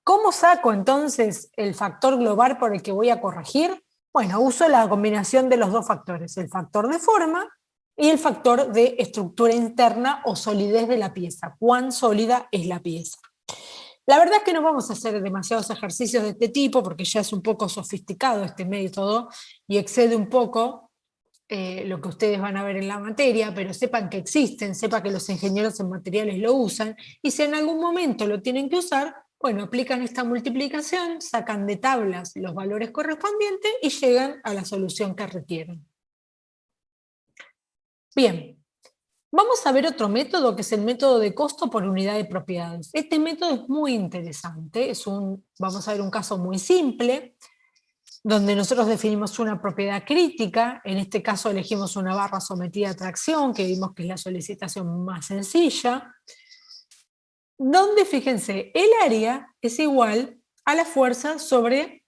¿Cómo saco entonces el factor global por el que voy a corregir? Bueno, uso la combinación de los dos factores, el factor de forma y el factor de estructura interna o solidez de la pieza. ¿Cuán sólida es la pieza? La verdad es que no vamos a hacer demasiados ejercicios de este tipo porque ya es un poco sofisticado este método y excede un poco lo que ustedes van a ver en la materia, pero sepan que existen, sepan que los ingenieros en materiales lo usan, y si en algún momento lo tienen que usar, bueno, aplican esta multiplicación, sacan de tablas los valores correspondientes y llegan a la solución que requieren. Bien, vamos a ver otro método que es el método de costo por unidad de propiedades. Este método es muy interesante, vamos a ver un caso muy simple, donde nosotros definimos una propiedad crítica, en este caso elegimos una barra sometida a tracción, que vimos que es la solicitación más sencilla, donde, fíjense, el área es igual a la fuerza sobre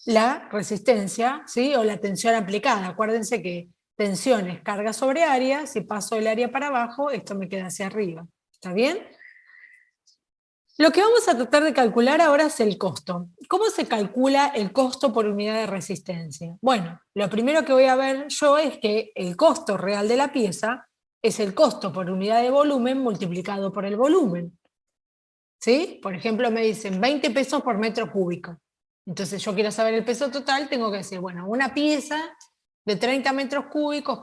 la resistencia, ¿sí? O la tensión aplicada. Acuérdense que tensión es carga sobre área, si paso el área para abajo, esto me queda hacia arriba. ¿Está bien? Lo que vamos a tratar de calcular ahora es el costo. ¿Cómo se calcula el costo por unidad de resistencia? Bueno, lo primero que voy a ver yo es que el costo real de la pieza es el costo por unidad de volumen multiplicado por el volumen. ¿Sí? Por ejemplo, me dicen 20 pesos por metro cúbico. Entonces yo quiero saber el peso total, tengo que decir, bueno, una pieza de 30 metros cúbicos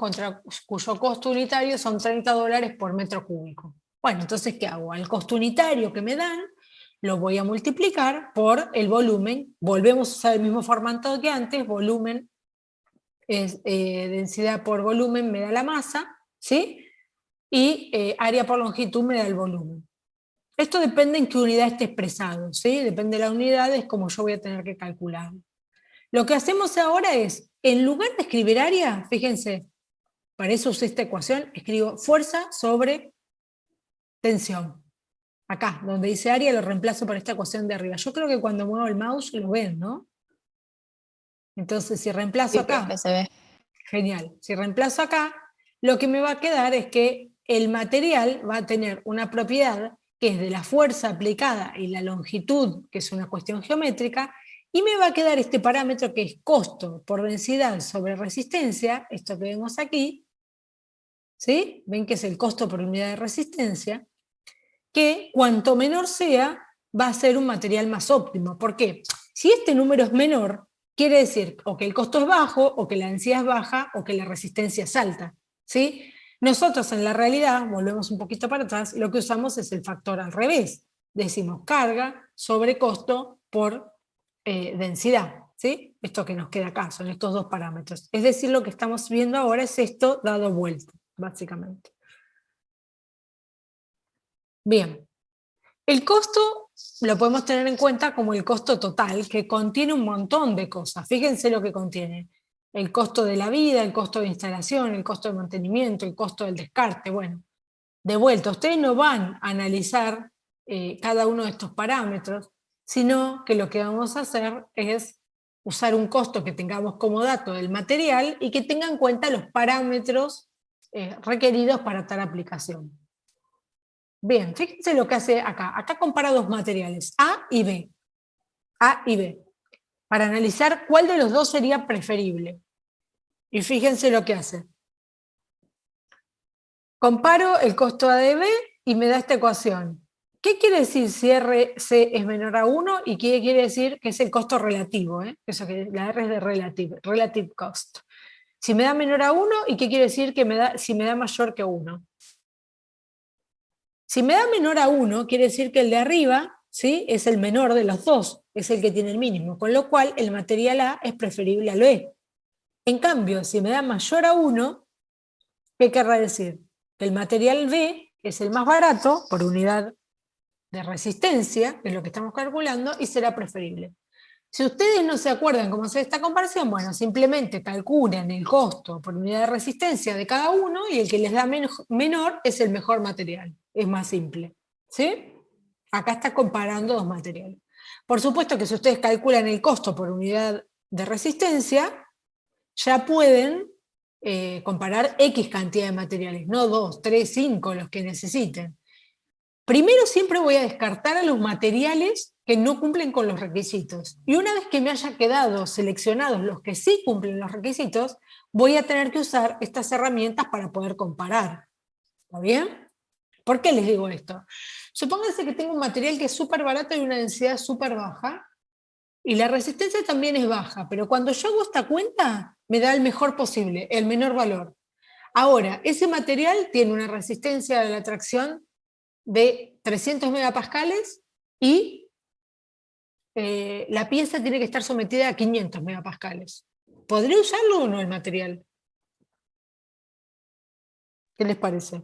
cuyo costo unitario son $30 por metro cúbico. Bueno, entonces, ¿qué hago? Al costo unitario que me dan, lo voy a multiplicar por el volumen. Volvemos a usar el mismo formato que antes, volumen es densidad por volumen me da la masa, ¿sí? Y área por longitud me da el volumen. Esto depende en qué unidad esté expresado, ¿sí? Depende de la unidad, es como yo voy a tener que calcular. Lo que hacemos ahora es, en lugar de escribir área, fíjense, para eso usé esta ecuación, escribo fuerza sobre tensión. Acá, donde dice área, lo reemplazo por esta ecuación de arriba. Yo creo que cuando muevo el mouse lo ven, ¿no? Entonces, si reemplazo Sí, acá, profe, se ve. Genial. Si reemplazo acá, lo que me va a quedar es que el material va a tener una propiedad que es de la fuerza aplicada y la longitud, que es una cuestión geométrica, y me va a quedar este parámetro que es costo por densidad sobre resistencia, esto que vemos aquí, ¿sí? Ven que es el costo por unidad de resistencia, que cuanto menor sea, va a ser un material más óptimo. ¿Por qué? Si este número es menor, quiere decir o que el costo es bajo, o que la densidad es baja, o que la resistencia es alta, ¿sí? Nosotros en la realidad, volvemos un poquito para atrás, lo que usamos es el factor al revés. Decimos carga sobre costo por densidad, ¿sí? Esto que nos queda acá, son estos dos parámetros. Es decir, lo que estamos viendo ahora es esto dado vuelta, básicamente. Bien. El costo lo podemos tener en cuenta como el costo total, que contiene un montón de cosas. Fíjense lo que contiene. El costo de la vida, el costo de instalación, el costo de mantenimiento, el costo del descarte. Bueno, de vuelta, ustedes no van a analizar cada uno de estos parámetros, sino que lo que vamos a hacer es usar un costo que tengamos como dato del material y que tenga en cuenta los parámetros requeridos para tal aplicación. Bien, fíjense lo que hace acá. Acá compara dos materiales, A y B. A y B. Para analizar cuál de los dos sería preferible. Y fíjense lo que hace. Comparo el costo A de B y me da esta ecuación. ¿Qué quiere decir si RC es menor a 1 y qué quiere decir que es el costo relativo? Eso que la R es de relative cost. Si me da menor a 1, ¿y qué quiere decir que si me da mayor que 1? Si me da menor a 1, quiere decir que el de arriba, ¿sí?, es el menor de los dos, es el que tiene el mínimo, con lo cual el material A es preferible al B. En cambio, si me da mayor a 1, ¿qué querrá decir? Que el material B es el más barato por unidad de resistencia, que es lo que estamos calculando, y será preferible. Si ustedes no se acuerdan cómo hacer esta comparación, bueno, simplemente calculan el costo por unidad de resistencia de cada uno y el que les da menor es el mejor material. Es más simple. ¿Sí? Acá está comparando dos materiales. Por supuesto que si ustedes calculan el costo por unidad de resistencia, ya pueden comparar X cantidad de materiales, no 2, 3, 5, los que necesiten. Primero siempre voy a descartar a los materiales que no cumplen con los requisitos. Y una vez que me haya quedado seleccionados los que sí cumplen los requisitos, voy a tener que usar estas herramientas para poder comparar. ¿Está bien? ¿Por qué les digo esto? Supónganse que tengo un material que es súper barato y una densidad súper baja, y la resistencia también es baja, pero cuando yo hago esta cuenta, me da el mejor posible, el menor valor. Ahora, ese material tiene una resistencia a la tracción de 300 megapascales y la pieza tiene que estar sometida a 500 megapascales. ¿Podré usarlo o no el material? ¿Qué les parece?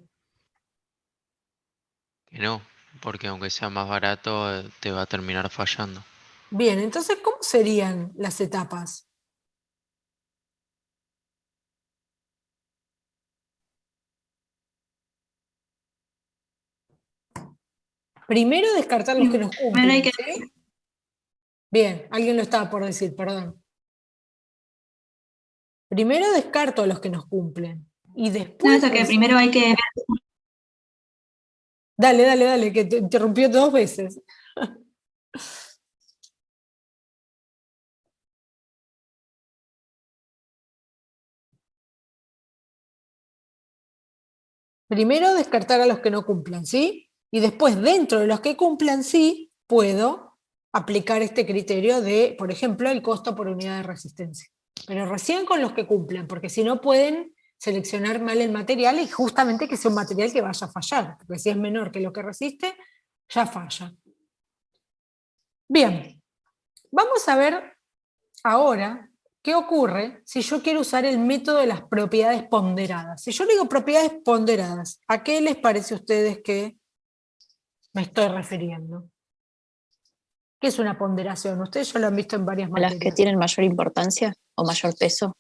Que no, porque aunque sea más barato, te va a terminar fallando. Bien, entonces, ¿cómo serían las etapas? Primero descartar los que nos cumplen, ¿sí? Bien, alguien lo estaba por decir, perdón. Primero descarto a los que nos cumplen. Y después... No, eso que primero hay que... Dale, que te interrumpió 2 veces. Primero descartar a los que no cumplan, ¿sí? Y después, dentro de los que cumplan, sí, puedo aplicar este criterio de, por ejemplo, el costo por unidad de resistencia. Pero recién con los que cumplan, porque si no pueden seleccionar mal el material y justamente que sea un material que vaya a fallar, porque si es menor que lo que resiste, ya falla. Bien, vamos a ver ahora qué ocurre si yo quiero usar el método de las propiedades ponderadas. Si yo digo propiedades ponderadas, ¿a qué les parece a ustedes que me estoy refiriendo? ¿Qué es una ponderación? Ustedes ya lo han visto en varias ¿A las que materias. tienen mayor importancia o mayor peso?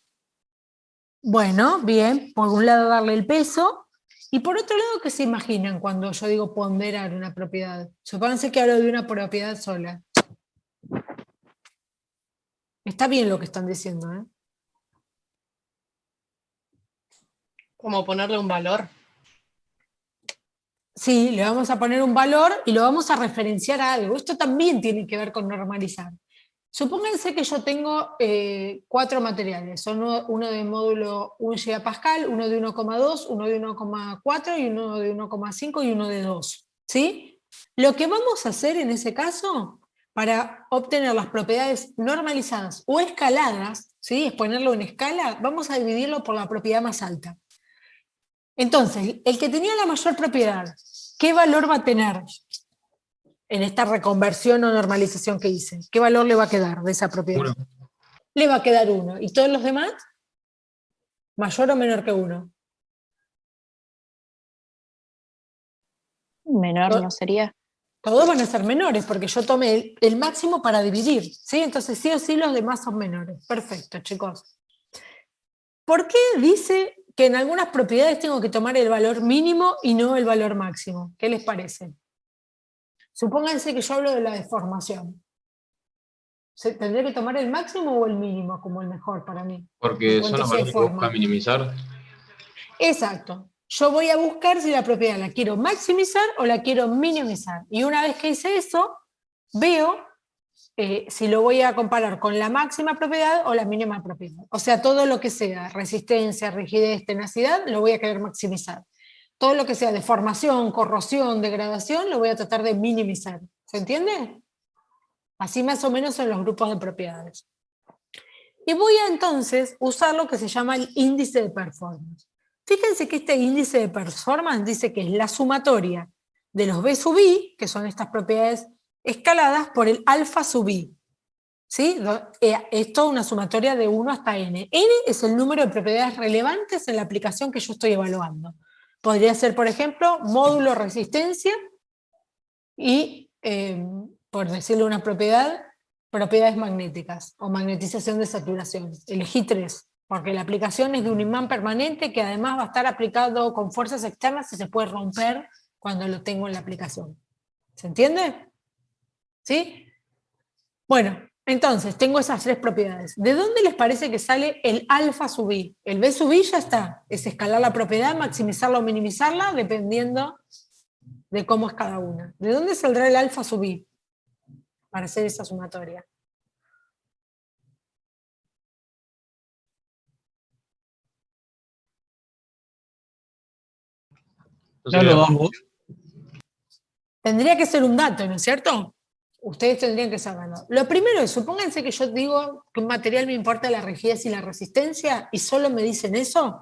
Bueno, bien, por un lado darle el peso, y por otro lado, ¿qué se imaginan cuando yo digo ponderar una propiedad? Supónganse que hablo de una propiedad sola. Está bien lo que están diciendo, ¿eh? Como ponerle un valor. Sí, le vamos a poner un valor y lo vamos a referenciar a algo. Esto también tiene que ver con normalizar. Supónganse que yo tengo 4 materiales, son uno de módulo 1 gigapascal, uno de 1,2, uno de 1,4 y uno de 1,5 y uno de 2. ¿Sí? Lo que vamos a hacer en ese caso, para obtener las propiedades normalizadas o escaladas, ¿sí? Es ponerlo en escala, vamos a dividirlo por la propiedad más alta. Entonces, el que tenía la mayor propiedad, ¿qué valor va a tener en esta reconversión o normalización que hice? ¿Qué valor le va a quedar de esa propiedad? 1. Le va a quedar 1. ¿Y todos los demás? ¿Mayor o menor que 1? Menor no sería. Todos van a ser menores, porque yo tomé el máximo para dividir, ¿sí? Entonces sí o sí los demás son menores. Perfecto, chicos. ¿Por qué dice que en algunas propiedades tengo que tomar el valor mínimo y no el valor máximo? ¿Qué les parece? Supónganse que yo hablo de la deformación. ¿Tendré que tomar el máximo o el mínimo como el mejor para mí? Porque En son cuanto los se valores que busca deforma. minimizar. Exacto. Yo voy a buscar si la propiedad la quiero maximizar o la quiero minimizar. Y una vez que hice eso, veo si lo voy a comparar con la máxima propiedad o la mínima propiedad. O sea, todo lo que sea resistencia, rigidez, tenacidad, lo voy a querer maximizar. Todo lo que sea deformación, corrosión, degradación, lo voy a tratar de minimizar. ¿Se entiende? Así más o menos son los grupos de propiedades. Y voy a entonces usar lo que se llama el índice de performance. Fíjense que este índice de performance dice que es la sumatoria de los B sub I, que son estas propiedades escaladas, por el alfa sub I. ¿Sí? Es toda una sumatoria de 1 hasta n. N es el número de propiedades relevantes en la aplicación que yo estoy evaluando. Podría ser, por ejemplo, módulo resistencia y, por decirle una propiedad, propiedades magnéticas o magnetización de saturación. Elegí 3, porque la aplicación es de un imán permanente que además va a estar aplicado con fuerzas externas y se puede romper cuando lo tengo en la aplicación. ¿Se entiende? ¿Sí? Bueno, entonces tengo esas 3 propiedades. ¿De dónde les parece que sale el alfa sub I? El B sub I ya está. Es escalar la propiedad, maximizarla o minimizarla, dependiendo de cómo es cada una. ¿De dónde saldrá el alfa sub I para hacer esa sumatoria? Entonces, ¿No lo das vos? Tendría que ser un dato, ¿no es cierto? Ustedes tendrían que saberlo. Lo primero es, supónganse que yo digo que un material me importa la rigidez y la resistencia y solo me dicen eso.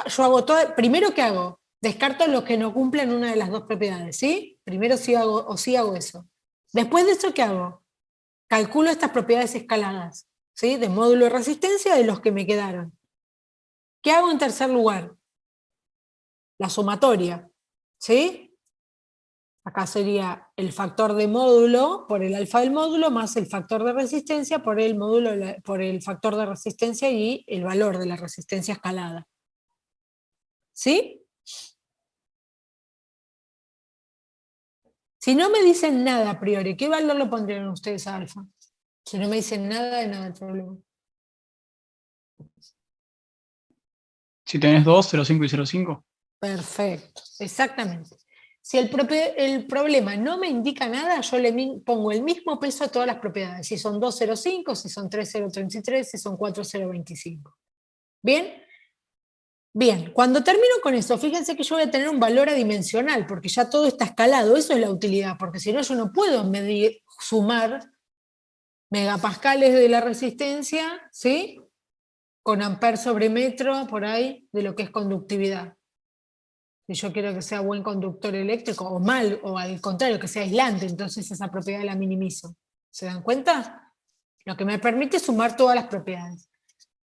Yo hago todo, primero ¿qué hago? Descarto los que no cumplen una de las 2 propiedades, ¿sí? Primero sí hago eso. Después de eso, ¿qué hago? Calculo estas propiedades escaladas, ¿sí? De módulo de resistencia de los que me quedaron. ¿Qué hago en tercer lugar? La sumatoria, ¿sí? Acá sería el factor de módulo por el alfa del módulo más el factor de resistencia por el módulo, por el factor de resistencia y el valor de la resistencia escalada. ¿Sí? Si no me dicen nada a priori, ¿qué valor le pondrían ustedes a alfa? Si no me dicen nada de nada del problema. Si tenés 2, 0,5 y 0,5. Perfecto, exactamente. Si el problema no me indica nada, yo le pongo el mismo peso a todas las propiedades. Si son 2,05, si son 3,033, si son 4,025. ¿Bien? Bien, cuando termino con eso, fíjense que yo voy a tener un valor adimensional, porque ya todo está escalado, eso es la utilidad, porque si no yo no puedo medir, sumar megapascales de la resistencia, ¿sí? Con amper sobre metro, por ahí, de lo que es conductividad. Si yo quiero que sea buen conductor eléctrico, o mal, o al contrario, que sea aislante, entonces esa propiedad la minimizo. ¿Se dan cuenta? Lo que me permite sumar todas las propiedades.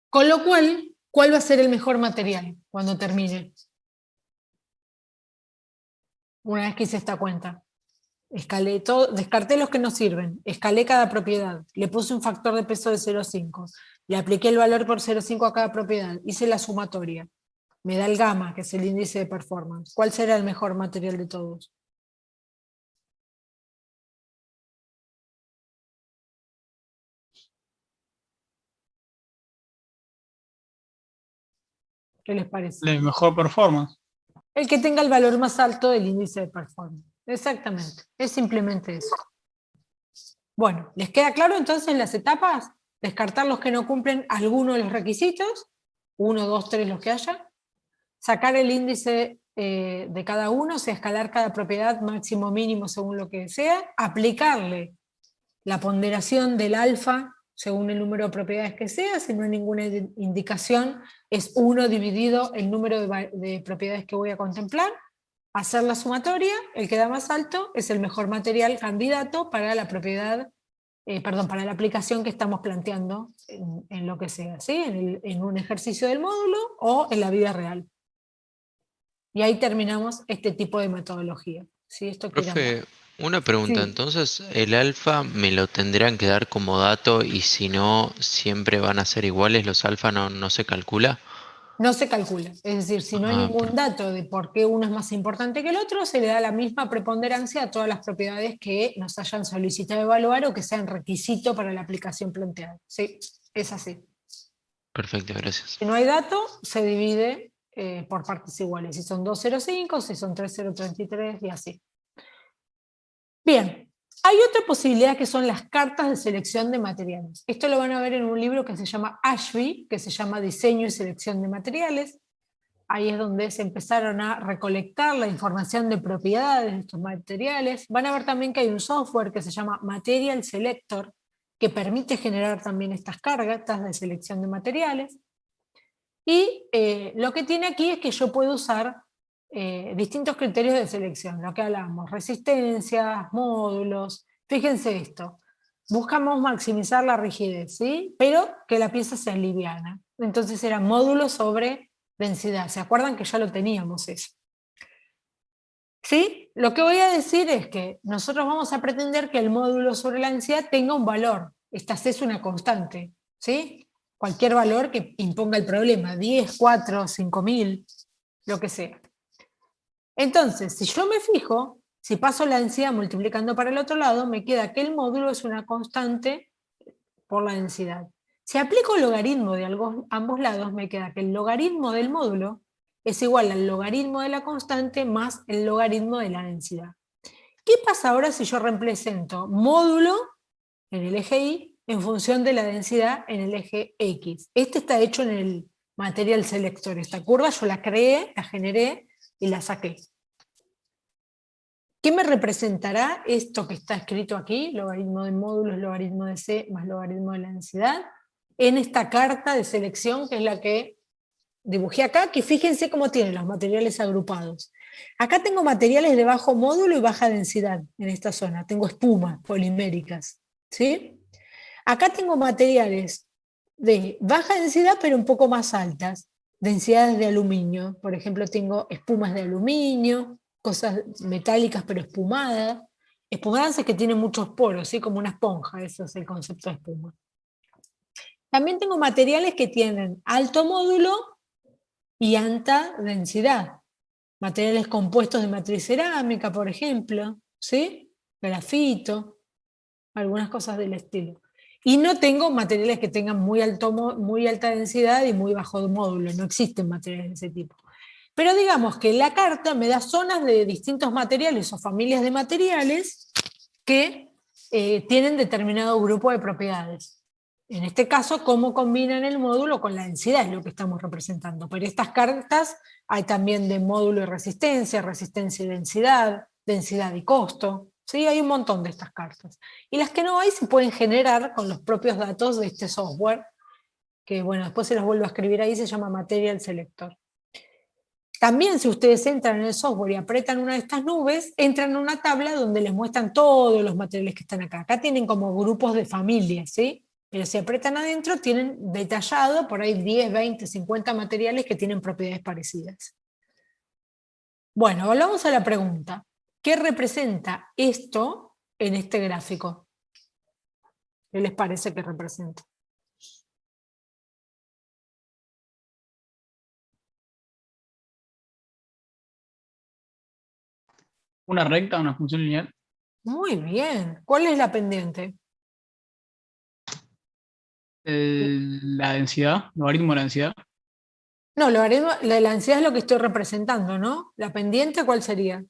Con lo cual, ¿cuál va a ser el mejor material cuando termine? Una vez que hice esta cuenta. Escalé todo, descarté los que no sirven, escalé cada propiedad, le puse un factor de peso de 0,5, le apliqué el valor por 0,5 a cada propiedad, hice la sumatoria, me da el gamma, que es el índice de performance. ¿Cuál será el mejor material de todos? ¿Qué les parece? De mejor performance. El que tenga el valor más alto del índice de performance. Exactamente, es simplemente eso. Bueno, ¿les queda claro entonces las etapas? Descartar los que no cumplen alguno de los requisitos, 1, 2, 3 los que haya, sacar el índice de cada uno, o sea, escalar cada propiedad máximo mínimo según lo que sea, aplicarle la ponderación del alfa según el número de propiedades que sea, si no hay ninguna indicación, es 1 dividido el número de propiedades que voy a contemplar, hacer la sumatoria, el que da más alto es el mejor material candidato para la propiedad, para la aplicación que estamos planteando en lo que sea, ¿sí? En un ejercicio del módulo o en la vida real. Y ahí terminamos este tipo de metodología. ¿Sí? Esto Profe, una pregunta, Sí. entonces el alfa me lo tendrán que dar como dato y si no, siempre van a ser iguales, los alfa no se calcula. No se calcula, es decir, si no hay ningún dato de por qué uno es más importante que el otro, se le da la misma preponderancia a todas las propiedades que nos hayan solicitado evaluar o que sean requisito para la aplicación planteada. Sí, es así. Perfecto, gracias. Si no hay dato, se divide por partes iguales, si son 2,05, si son 3,033 y así. Bien, hay otra posibilidad que son las cartas de selección de materiales. Esto lo van a ver en un libro que se llama Ashby, que se llama Diseño y Selección de Materiales. Ahí es donde se empezaron a recolectar la información de propiedades de estos materiales. Van a ver también que hay un software que se llama Material Selector, que permite generar también estas cartas de selección de materiales. Y lo que tiene aquí es que yo puedo usar distintos criterios de selección, lo que hablamos, resistencias, módulos. Fíjense esto, buscamos maximizar la rigidez, ¿sí? Pero que la pieza sea liviana. Entonces era módulo sobre densidad. ¿Se acuerdan que ya lo teníamos eso? ¿Sí? Lo que voy a decir es que nosotros vamos a pretender que el módulo sobre la densidad tenga un valor. Esta C es una constante, ¿sí? Cualquier valor que imponga el problema, 10, 4, 5000, lo que sea. Entonces, si yo me fijo, si paso la densidad multiplicando para el otro lado, me queda que el módulo es una constante por la densidad. Si aplico el logaritmo de ambos lados, me queda que el logaritmo del módulo es igual al logaritmo de la constante más el logaritmo de la densidad. ¿Qué pasa ahora si yo represento módulo en el eje Y en función de la densidad en el eje X? Este está hecho en el Material Selector. Esta curva yo la creé, la generé y la saqué. ¿Qué me representará esto que está escrito aquí? Logaritmo de módulos, logaritmo de C más logaritmo de la densidad, en esta carta de selección que es la que dibujé acá, que fíjense cómo tiene los materiales agrupados. Acá tengo materiales de bajo módulo y baja densidad en esta zona, tengo espumas poliméricas, ¿sí? Acá tengo materiales de baja densidad pero un poco más altas, densidades de aluminio, por ejemplo tengo espumas de aluminio, cosas metálicas pero espumadas es que tienen muchos poros, ¿sí? Como una esponja, eso es el concepto de espuma. También tengo materiales que tienen alto módulo y alta densidad. Materiales compuestos de matriz cerámica, por ejemplo, ¿sí? Grafito, algunas cosas del estilo. Y no tengo materiales que tengan muy alta densidad y muy bajo módulo, no existen materiales de ese tipo. Pero digamos que la carta me da zonas de distintos materiales o familias de materiales que tienen determinado grupo de propiedades. En este caso, cómo combinan el módulo con la densidad es lo que estamos representando. Pero estas cartas hay también de módulo y resistencia, resistencia y densidad, densidad y costo. ¿Sí? Hay un montón de estas cartas. Y las que no hay se pueden generar con los propios datos de este software, que bueno, después se los vuelvo a escribir ahí, se llama Material Selector. También si ustedes entran en el software y apretan una de estas nubes, entran a una tabla donde les muestran todos los materiales que están acá. Acá tienen como grupos de familias, ¿sí? Pero si apretan adentro, tienen detallado por ahí 10, 20, 50 materiales que tienen propiedades parecidas. Bueno, volvamos a la pregunta. ¿Qué representa esto en este gráfico? ¿Qué les parece que representa? Una recta, una función lineal. Muy bien. ¿Cuál es la pendiente? La densidad, logaritmo de la densidad. No, la densidad es lo que estoy representando, ¿no? La pendiente, ¿cuál sería?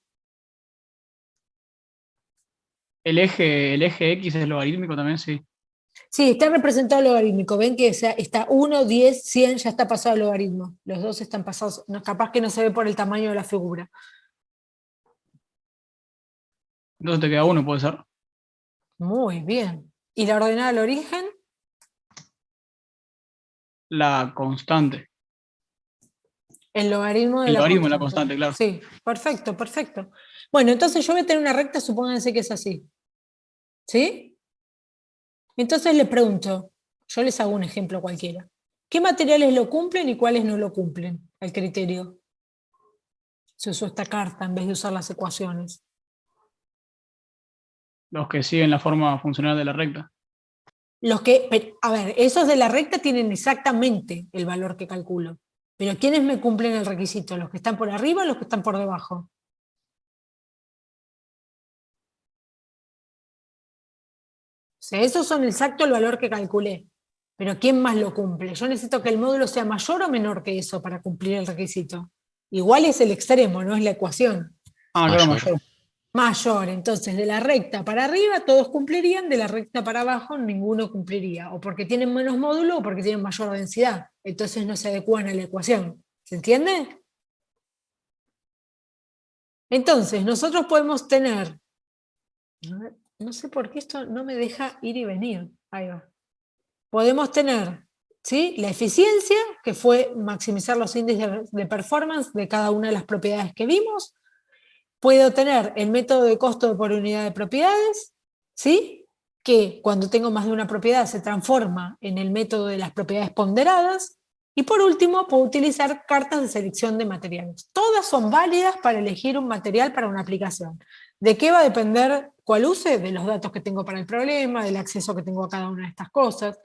El eje X es logarítmico también, sí. Sí, está representado logarítmico. Ven que está 1, 10, 100, ya está pasado el logaritmo. Los dos están pasados. No, capaz que no se ve por el tamaño de la figura. Entonces te queda 1, puede ser. Muy bien. ¿Y la ordenada al origen? La constante. El logaritmo de El la logaritmo de la constante. constante, claro. Sí, perfecto, perfecto. Bueno, entonces yo voy a tener una recta, supónganse que es así. ¿Sí? Entonces les pregunto, yo les hago un ejemplo cualquiera. ¿Qué materiales lo cumplen y cuáles no lo cumplen al criterio? Se usó esta carta en vez de usar las ecuaciones. Los que siguen la forma funcional de la recta. A ver, esos de la recta tienen exactamente el valor que calculo. Pero ¿quiénes me cumplen el requisito? ¿Los que están por arriba o los que están por debajo? O sea, esos son exacto el valor que calculé. Pero ¿quién más lo cumple? Yo necesito que el módulo sea mayor o menor que eso para cumplir el requisito. Igual es el extremo, no es la ecuación. Ah, claro, Mayor. mayor. Mayor, entonces de la recta para arriba todos cumplirían, de la recta para abajo ninguno cumpliría, o porque tienen menos módulo o porque tienen mayor densidad, entonces no se adecuan a la ecuación. ¿Se entiende? Entonces, nosotros podemos tener, no sé por qué esto no me deja ir y venir, ahí va. Podemos tener, ¿sí?, la eficiencia, que fue maximizar los índices de performance de cada una de las propiedades que vimos. Puedo tener el método de costo por unidad de propiedades, ¿sí?, que cuando tengo más de una propiedad se transforma en el método de las propiedades ponderadas. Y por último, puedo utilizar cartas de selección de materiales. Todas son válidas para elegir un material para una aplicación. ¿De qué va a depender cuál use? De los datos que tengo para el problema, del acceso que tengo a cada una de estas cosas.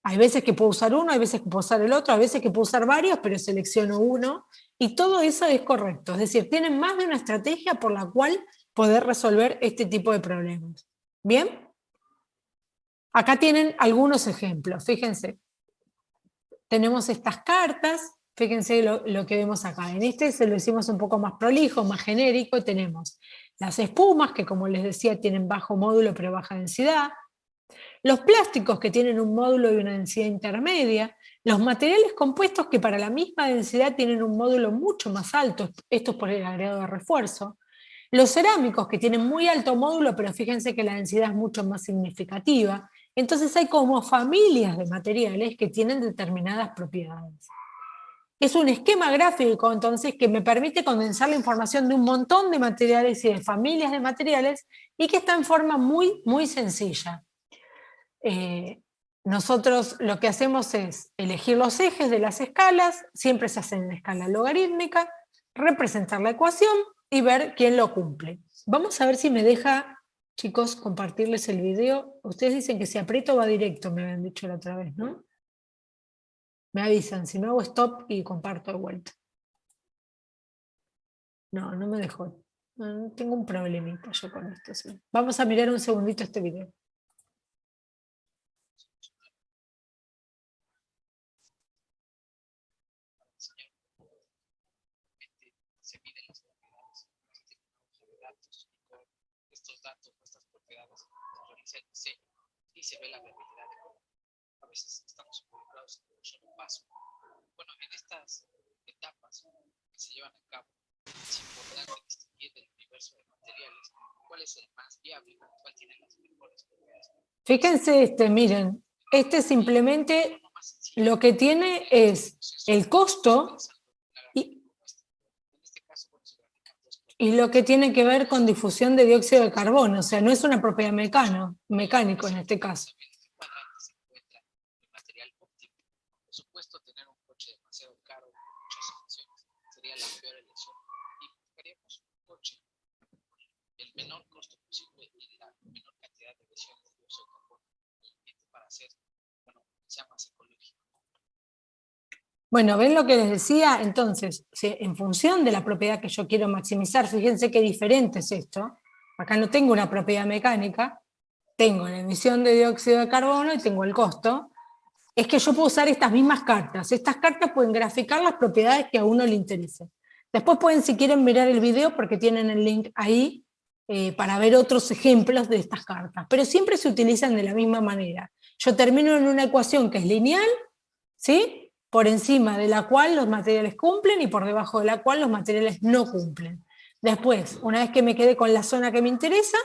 Hay veces que puedo usar uno, hay veces que puedo usar el otro, hay veces que puedo usar varios, pero selecciono uno. Y todo eso es correcto. Es decir, tienen más de una estrategia por la cual poder resolver este tipo de problemas. ¿Bien? Acá tienen algunos ejemplos. Fíjense. Tenemos estas cartas. Fíjense lo que vemos acá. En este se lo hicimos un poco más prolijo, más genérico. Tenemos las espumas, que como les decía, tienen bajo módulo pero baja densidad. Los plásticos, que tienen un módulo y una densidad intermedia. Los materiales compuestos, que para la misma densidad tienen un módulo mucho más alto, esto es por el agregado de refuerzo. Los cerámicos, que tienen muy alto módulo, pero fíjense que la densidad es mucho más significativa. Entonces hay como familias de materiales que tienen determinadas propiedades. Es un esquema gráfico, entonces, que me permite condensar la información de un montón de materiales y de familias de materiales, y que está en forma muy, muy sencilla. Nosotros lo que hacemos es elegir los ejes de las escalas, siempre se hacen en escala logarítmica, representar la ecuación y ver quién lo cumple. Vamos a ver si me deja, chicos, compartirles el video. Ustedes dicen que si aprieto va directo, me habían dicho la otra vez, ¿no? Me avisan, si no hago stop y comparto de vuelta. No, no me dejó. No, tengo un problemita yo con esto. ¿Sí? Vamos a mirar un segundito este video. Se miden las propiedades, datos, estos datos, estas propiedades, se realiza el diseño y se ve la viabilidad de cómo. A veces estamos involucrados en un solo paso. Bueno, en estas etapas que se llevan a cabo, es importante distinguir del universo de materiales cuál es el más viable, cuál tiene las mejores propiedades. Fíjense, miren, simplemente lo que tiene es el costo y lo que tiene que ver con difusión de dióxido de carbono, o sea, no es una propiedad mecánico en este caso. Por supuesto, tener un coche demasiado caro en muchas ocasiones sería la peor elección y buscaríamos un coche el menor costo posible y la menor cantidad de emisiones de dióxido de carbono para hacer, bueno, sea más ecológico. Bueno, ¿ven lo que les decía? Entonces, en función de la propiedad que yo quiero maximizar, fíjense qué diferente es esto. Acá no tengo una propiedad mecánica, tengo la emisión de dióxido de carbono y tengo el costo. es que yo puedo usar estas mismas cartas. Estas cartas pueden graficar las propiedades que a uno le interese. Después pueden, si quieren, mirar el video porque tienen el link ahí para ver otros ejemplos de estas cartas. Pero siempre se utilizan de la misma manera. Yo termino en una ecuación que es lineal, ¿sí? Por encima de la cual los materiales cumplen y por debajo de la cual los materiales no cumplen. Después, una vez que me quedé con la zona que me interesa,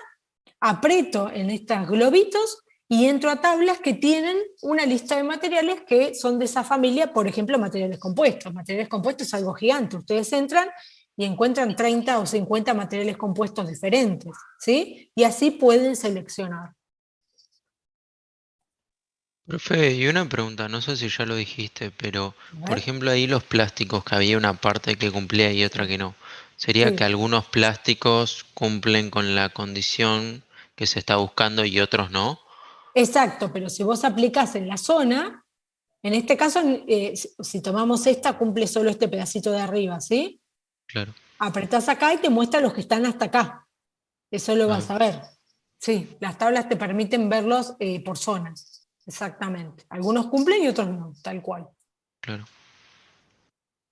aprieto en estos globitos y entro a tablas que tienen una lista de materiales que son de esa familia, por ejemplo, materiales compuestos. Materiales compuestos es algo gigante. Ustedes entran y encuentran 30 o 50 materiales compuestos diferentes, ¿sí? Y así pueden seleccionar. Profe, y una pregunta, no sé si ya lo dijiste, pero A por ver. ejemplo ahí los plásticos, que había una parte que cumplía y otra que no. ¿Sería Sí. que algunos plásticos cumplen con la condición que se está buscando y otros no? Exacto, pero si vos aplicás en la zona, en este caso, si tomamos esta, cumple solo este pedacito de arriba, ¿sí? Claro. Apretás acá y te muestra los que están hasta acá. Eso lo vas Ah, a ver. Sí, las tablas te permiten verlos por zonas. Exactamente. Algunos cumplen y otros no, tal cual. claro.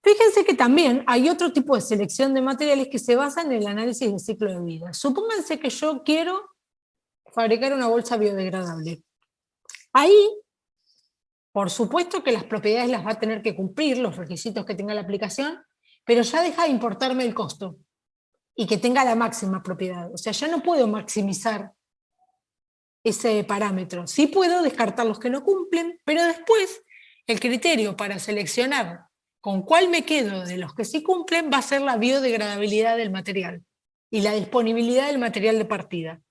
Fíjense que también hay otro tipo de selección de materiales que se basan en el análisis de ciclo de vida. Supónganse que yo quiero fabricar una bolsa biodegradable. Ahí, por supuesto que las propiedades las va a tener que cumplir, los requisitos que tenga la aplicación, pero ya deja de importarme el costo y que tenga la máxima propiedad. O sea, ya no puedo maximizar ese parámetro. Sí puedo descartar los que no cumplen, pero después el criterio para seleccionar con cuál me quedo de los que sí cumplen va a ser la biodegradabilidad del material y la disponibilidad del material de partida.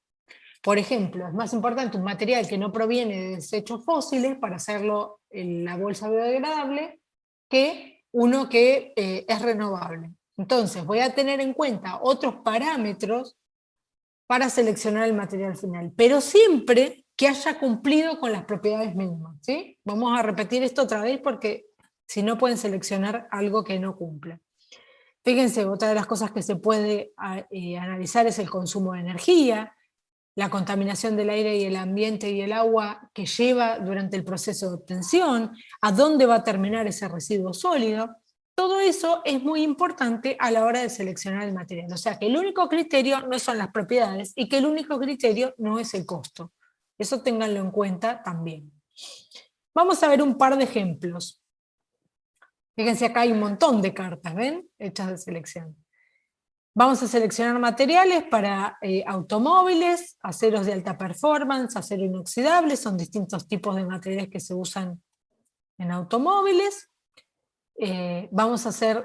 Por ejemplo, es más importante un material que no proviene de desechos fósiles para hacerlo en la bolsa biodegradable que uno que es renovable. Entonces voy a tener en cuenta otros parámetros para seleccionar el material final, pero siempre que haya cumplido con las propiedades mínimas, ¿sí? Vamos a repetir esto otra vez porque si no pueden seleccionar algo que no cumple. Fíjense, otra de las cosas que se puede analizar es el consumo de energía, la contaminación del aire y el ambiente y el agua que lleva durante el proceso de obtención, a dónde va a terminar ese residuo sólido. Todo eso es muy importante a la hora de seleccionar el material. O sea que el único criterio no son las propiedades y que el único criterio no es el costo. Eso ténganlo en cuenta también. Vamos a ver un par de ejemplos. Fíjense, acá hay un montón de cartas, ¿ven? Hechas de selección. Vamos a seleccionar materiales para automóviles, aceros de alta performance, acero inoxidable, son distintos tipos de materiales que se usan en automóviles. Vamos a hacer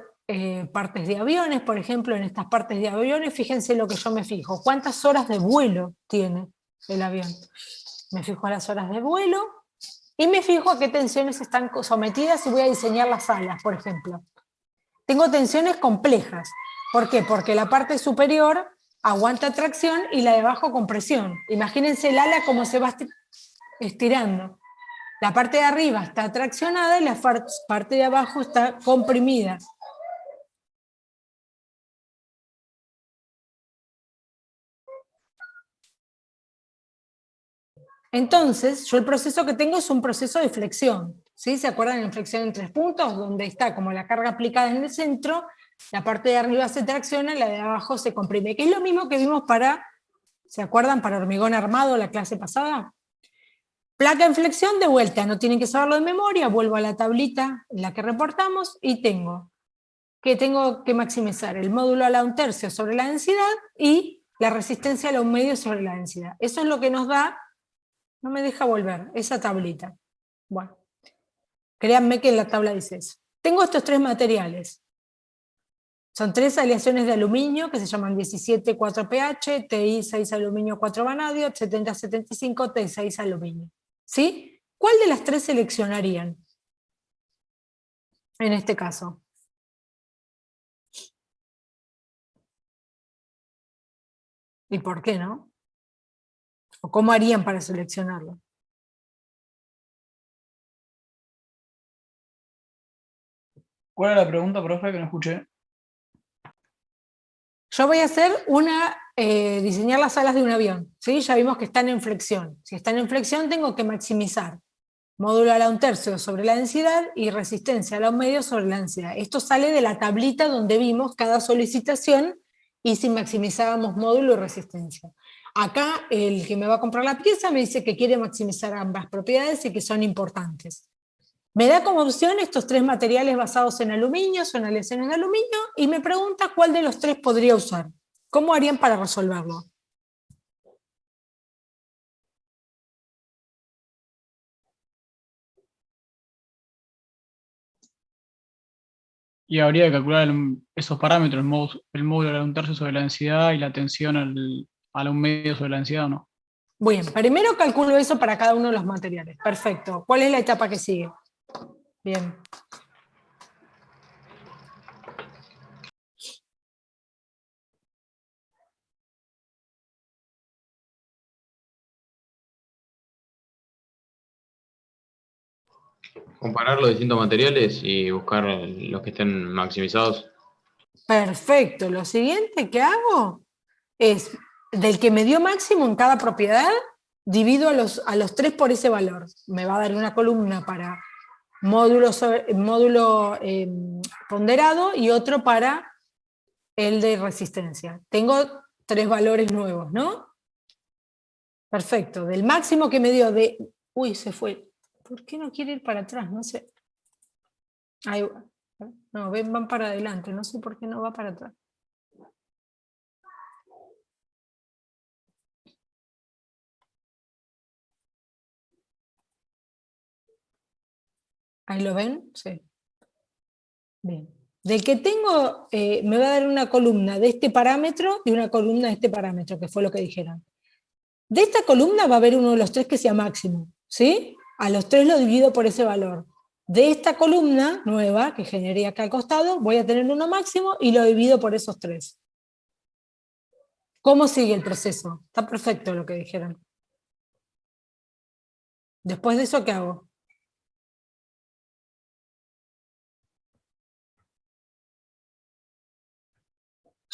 partes de aviones, por ejemplo, en estas partes de aviones, fíjense lo que yo me fijo, cuántas horas de vuelo tiene el avión. Me fijo a las horas de vuelo y me fijo a qué tensiones están sometidas y voy a diseñar las alas, por ejemplo. Tengo tensiones complejas. ¿Por qué? Porque la parte superior aguanta tracción y la de abajo compresión. Imagínense el ala como se va estirando. La parte de arriba está traccionada y la parte de abajo está comprimida. Entonces, yo el proceso que tengo es un proceso de flexión. ¿Sí? ¿Se acuerdan en flexión en 3 puntos? Donde está como la carga aplicada en el centro, la parte de arriba se tracciona, la de abajo se comprime. Que es lo mismo que vimos para, ¿se acuerdan? Para hormigón armado la clase pasada. Placa en flexión de vuelta, no tienen que saberlo de memoria, vuelvo a la tablita en la que reportamos y tengo que maximizar el módulo a la 1/3 sobre la densidad y la resistencia a la 1/2 sobre la densidad. Eso es lo que nos da, no me deja volver, esa tablita. Bueno, créanme que en la tabla dice eso. Tengo estos 3 materiales. Son 3 aleaciones de aluminio que se llaman 17,4pH, TI 6 aluminio 4 vanadio, 70,75 T6 aluminio. ¿Sí? ¿Cuál de las 3 seleccionarían en este caso? ¿Y por qué no? ¿O cómo harían para seleccionarlo? ¿Cuál era la pregunta, profe, que no escuché? Yo voy a hacer diseñar las alas de un avión, ¿sí? Ya vimos que están en flexión. Si están en flexión tengo que maximizar módulo a la 1/3 sobre la densidad y resistencia a la 1/2 sobre la densidad. Esto sale de la tablita donde vimos cada solicitación y si maximizábamos módulo y resistencia. Acá el que me va a comprar la pieza me dice que quiere maximizar ambas propiedades y que son importantes. Me da como opción estos 3 materiales basados en aluminio, son aleaciones de aluminio, y me pregunta cuál de los 3 podría usar. ¿Cómo harían para resolverlo? Y habría que calcular esos parámetros, el módulo a la 1/3 sobre la densidad y la tensión a la 1/2 sobre la densidad, ¿o no? Bien, primero calculo eso para cada uno de los materiales. Perfecto. ¿Cuál es la etapa que sigue? Bien. Comparar los distintos materiales y buscar los que estén maximizados. Perfecto. Lo siguiente que hago es, del que me dio máximo en cada propiedad, divido a los 3 por ese valor. Me va a dar una columna para módulo ponderado y otro para el de resistencia. Tengo 3 valores nuevos, ¿no? Perfecto. Del máximo que me dio de... Uy, se fue. ¿Por qué no quiere ir para atrás? No sé. Ahí va. No, van para adelante. No sé por qué no va para atrás. ¿Ahí lo ven? Sí. Bien. Del que tengo, me va a dar una columna de este parámetro y una columna de este parámetro, que fue lo que dijeron. De esta columna va a haber uno de los 3 que sea máximo, ¿sí? A los 3 lo divido por ese valor. De esta columna nueva, que generé acá al costado, voy a tener uno máximo y lo divido por esos 3. ¿Cómo sigue el proceso? Está perfecto lo que dijeron. Después de eso, ¿qué hago?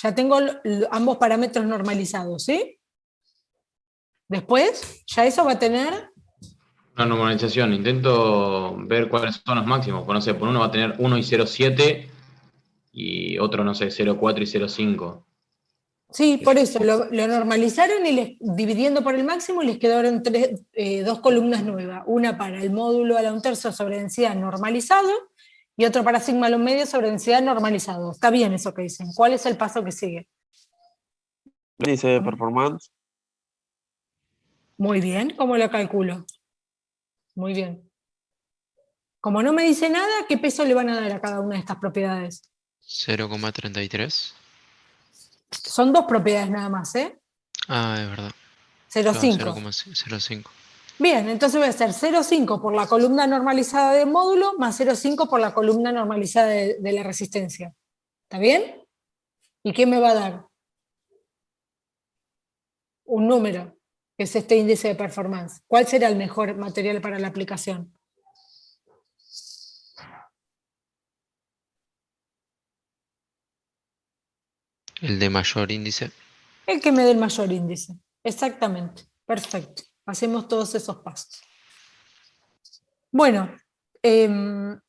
Ya tengo ambos parámetros normalizados, ¿sí? Después, ya eso va a tener... Una normalización, intento ver cuáles son los máximos. Pues no sé, por uno va a tener 1 y 0,7 y otro, no sé, 0,4 y 0,5. Sí, por eso, lo normalizaron y dividiendo por el máximo les quedaron 2 columnas nuevas. Una para el módulo a la 1/3 sobre densidad normalizado y otro para sigma a la 1/2 sobre densidad normalizado. Está bien eso que dicen. ¿Cuál es el paso que sigue? Índice de performance. Muy bien, ¿cómo lo calculo? Muy bien. Como no me dice nada, ¿qué peso le van a dar a cada una de estas propiedades? 0,33. Son 2 propiedades nada más, ¿eh? Ah, es verdad. 0,5. 0,05. Bien, entonces voy a hacer 0,5 por la columna normalizada del módulo más 0,5 por la columna normalizada de la resistencia. ¿Está bien? ¿Y qué me va a dar? Un número, que es este índice de performance. ¿Cuál será el mejor material para la aplicación? El de mayor índice. El que me dé el mayor índice. Exactamente. Perfecto. Hacemos todos esos pasos. Bueno,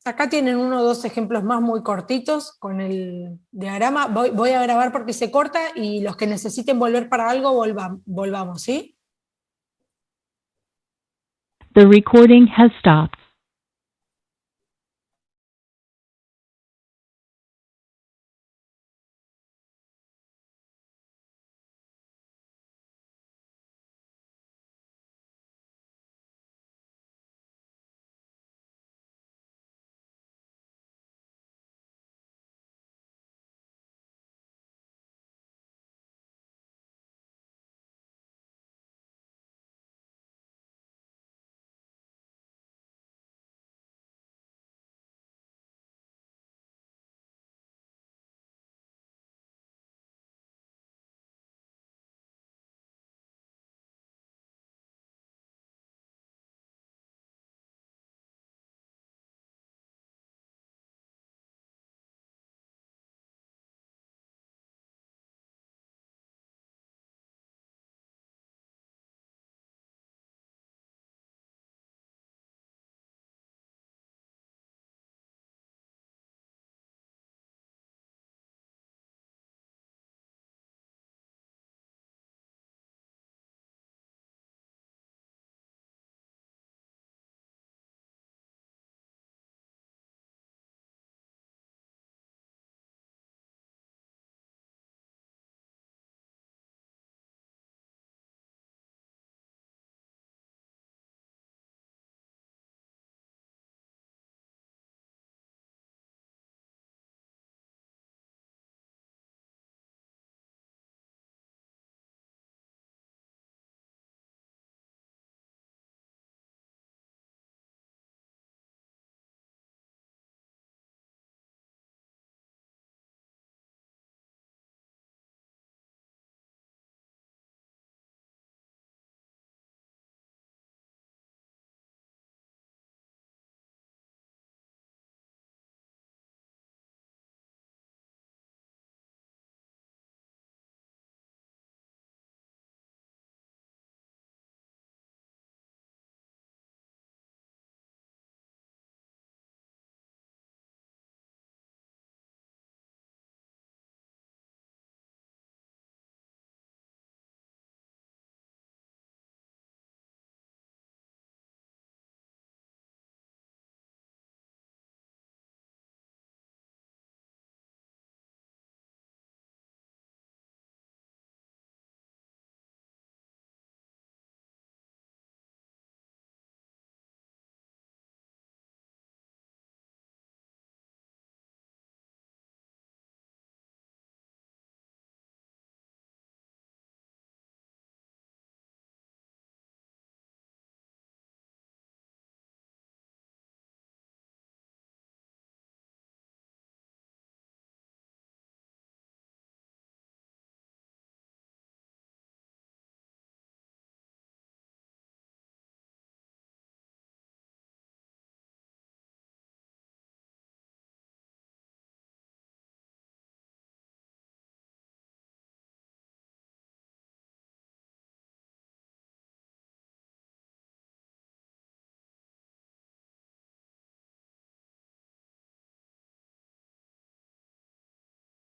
acá tienen 1 o 2 ejemplos más muy cortitos con el diagrama. Voy a grabar porque se corta y los que necesiten volver para algo, volvamos, ¿sí? The recording has stopped.